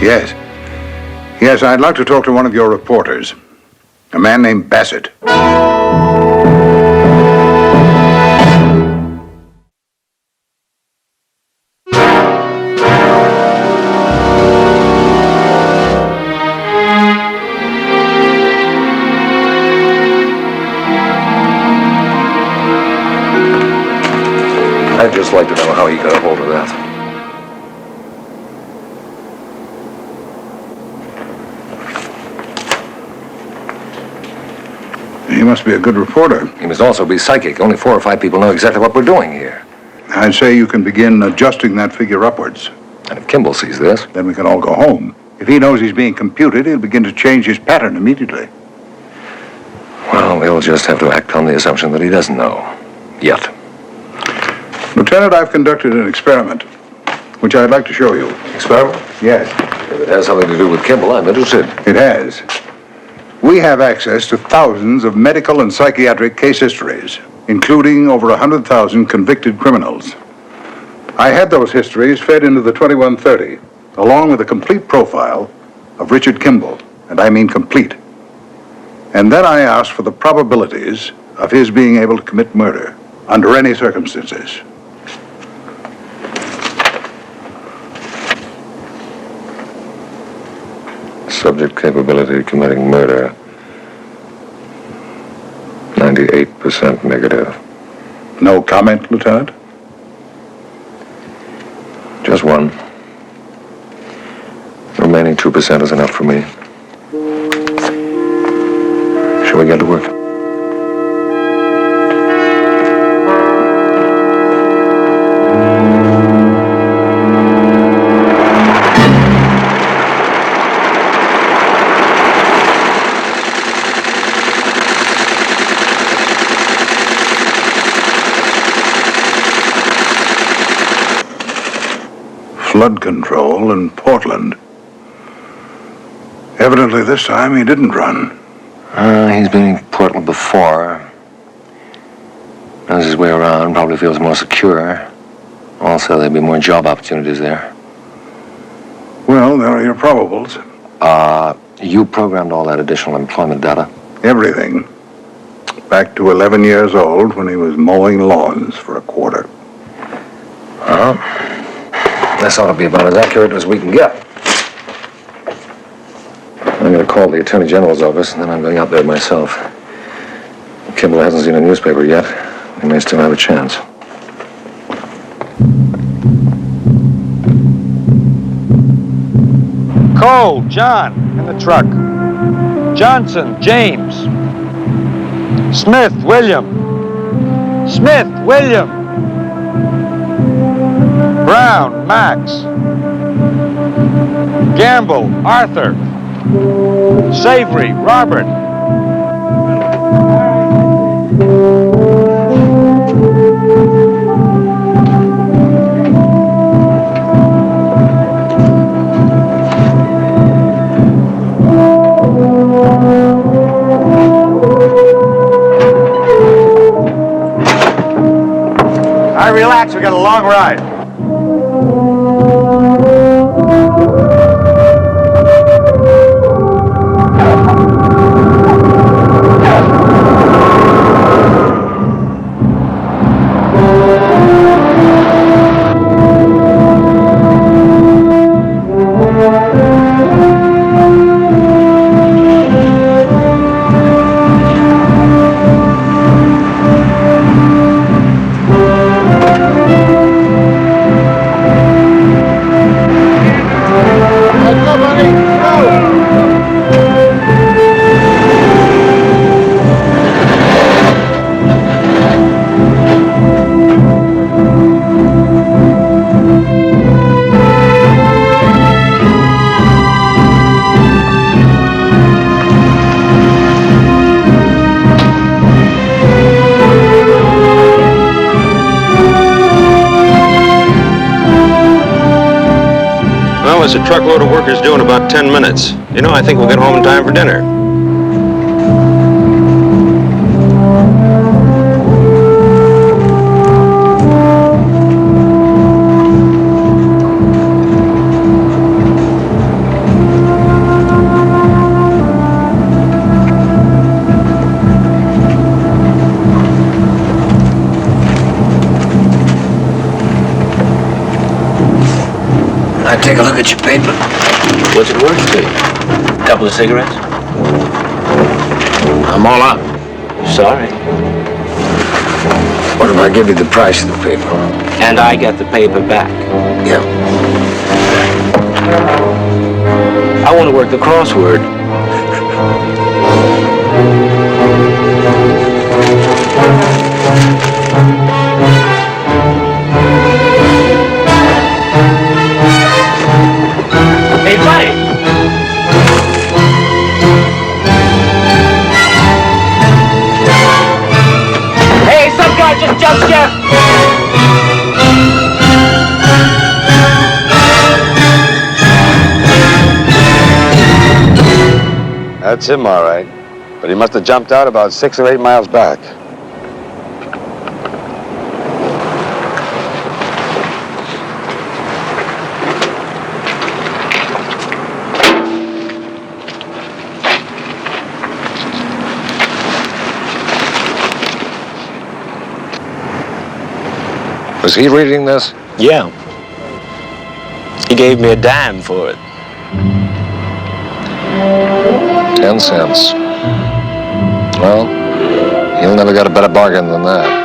Yes. Yes, I'd like to talk to one of your reporters. A man named Bassett. I'd just like to know how he got a hold of that. He must be a good reporter. He must also be psychic. Only 4 or 5 people know exactly what we're doing here. I'd say you can begin adjusting that figure upwards. And if Kimball sees this... Then we can all go home. If he knows he's being computed, he'll begin to change his pattern immediately. Well, we'll just have to act on the assumption that he doesn't know. Yet. Lieutenant, I've conducted an experiment, which I'd like to show you. Experiment? Yes. If it has something to do with Kimball, I'm interested. It has. We have access to thousands of medical and psychiatric case histories, including over 100,000 convicted criminals. I had those histories fed into the 2130, along with a complete profile of Richard Kimball, and I mean complete. And then I asked for the probabilities of his being able to commit murder under any circumstances. Subject capability of committing murder. 98% negative. No comment, Lieutenant? Just one. The remaining 2% is enough for me. Shall we get to work? Flood control in Portland. Evidently this time he didn't run. He's been in Portland before. Knows his way around, probably feels more secure. Also, there'd be more job opportunities there. Well, there are your probables. You programmed all that additional employment data? Everything. Back to 11 years old when he was mowing lawns for a quarter. This ought to be about as accurate as we can get. I'm going to call the Attorney General's office, and then I'm going out there myself. Kimball hasn't seen a newspaper yet. He may still have a chance. Cole, John, in the truck. Johnson, James. Smith, William. Smith, William. Brown, Max. Gamble, Arthur. Savory, Robert. All right, relax. We got a long ride. Well, there's a truckload of workers due in about 10 minutes. You know, I think we'll get home in time for dinner. I take a look at your paper. What's it worth to you? Couple of cigarettes? I'm all out. Sorry. What if I give you the price of the paper? And I get the paper back. Yeah. I want to work the crossword. Hey, buddy! Hey, some guy just jumped you! That's him, all right. But he must have jumped out about 6 or 8 miles back. Was he reading this? Yeah. He gave me a dime for it. 10 cents. Well, he'll never get a better bargain than that.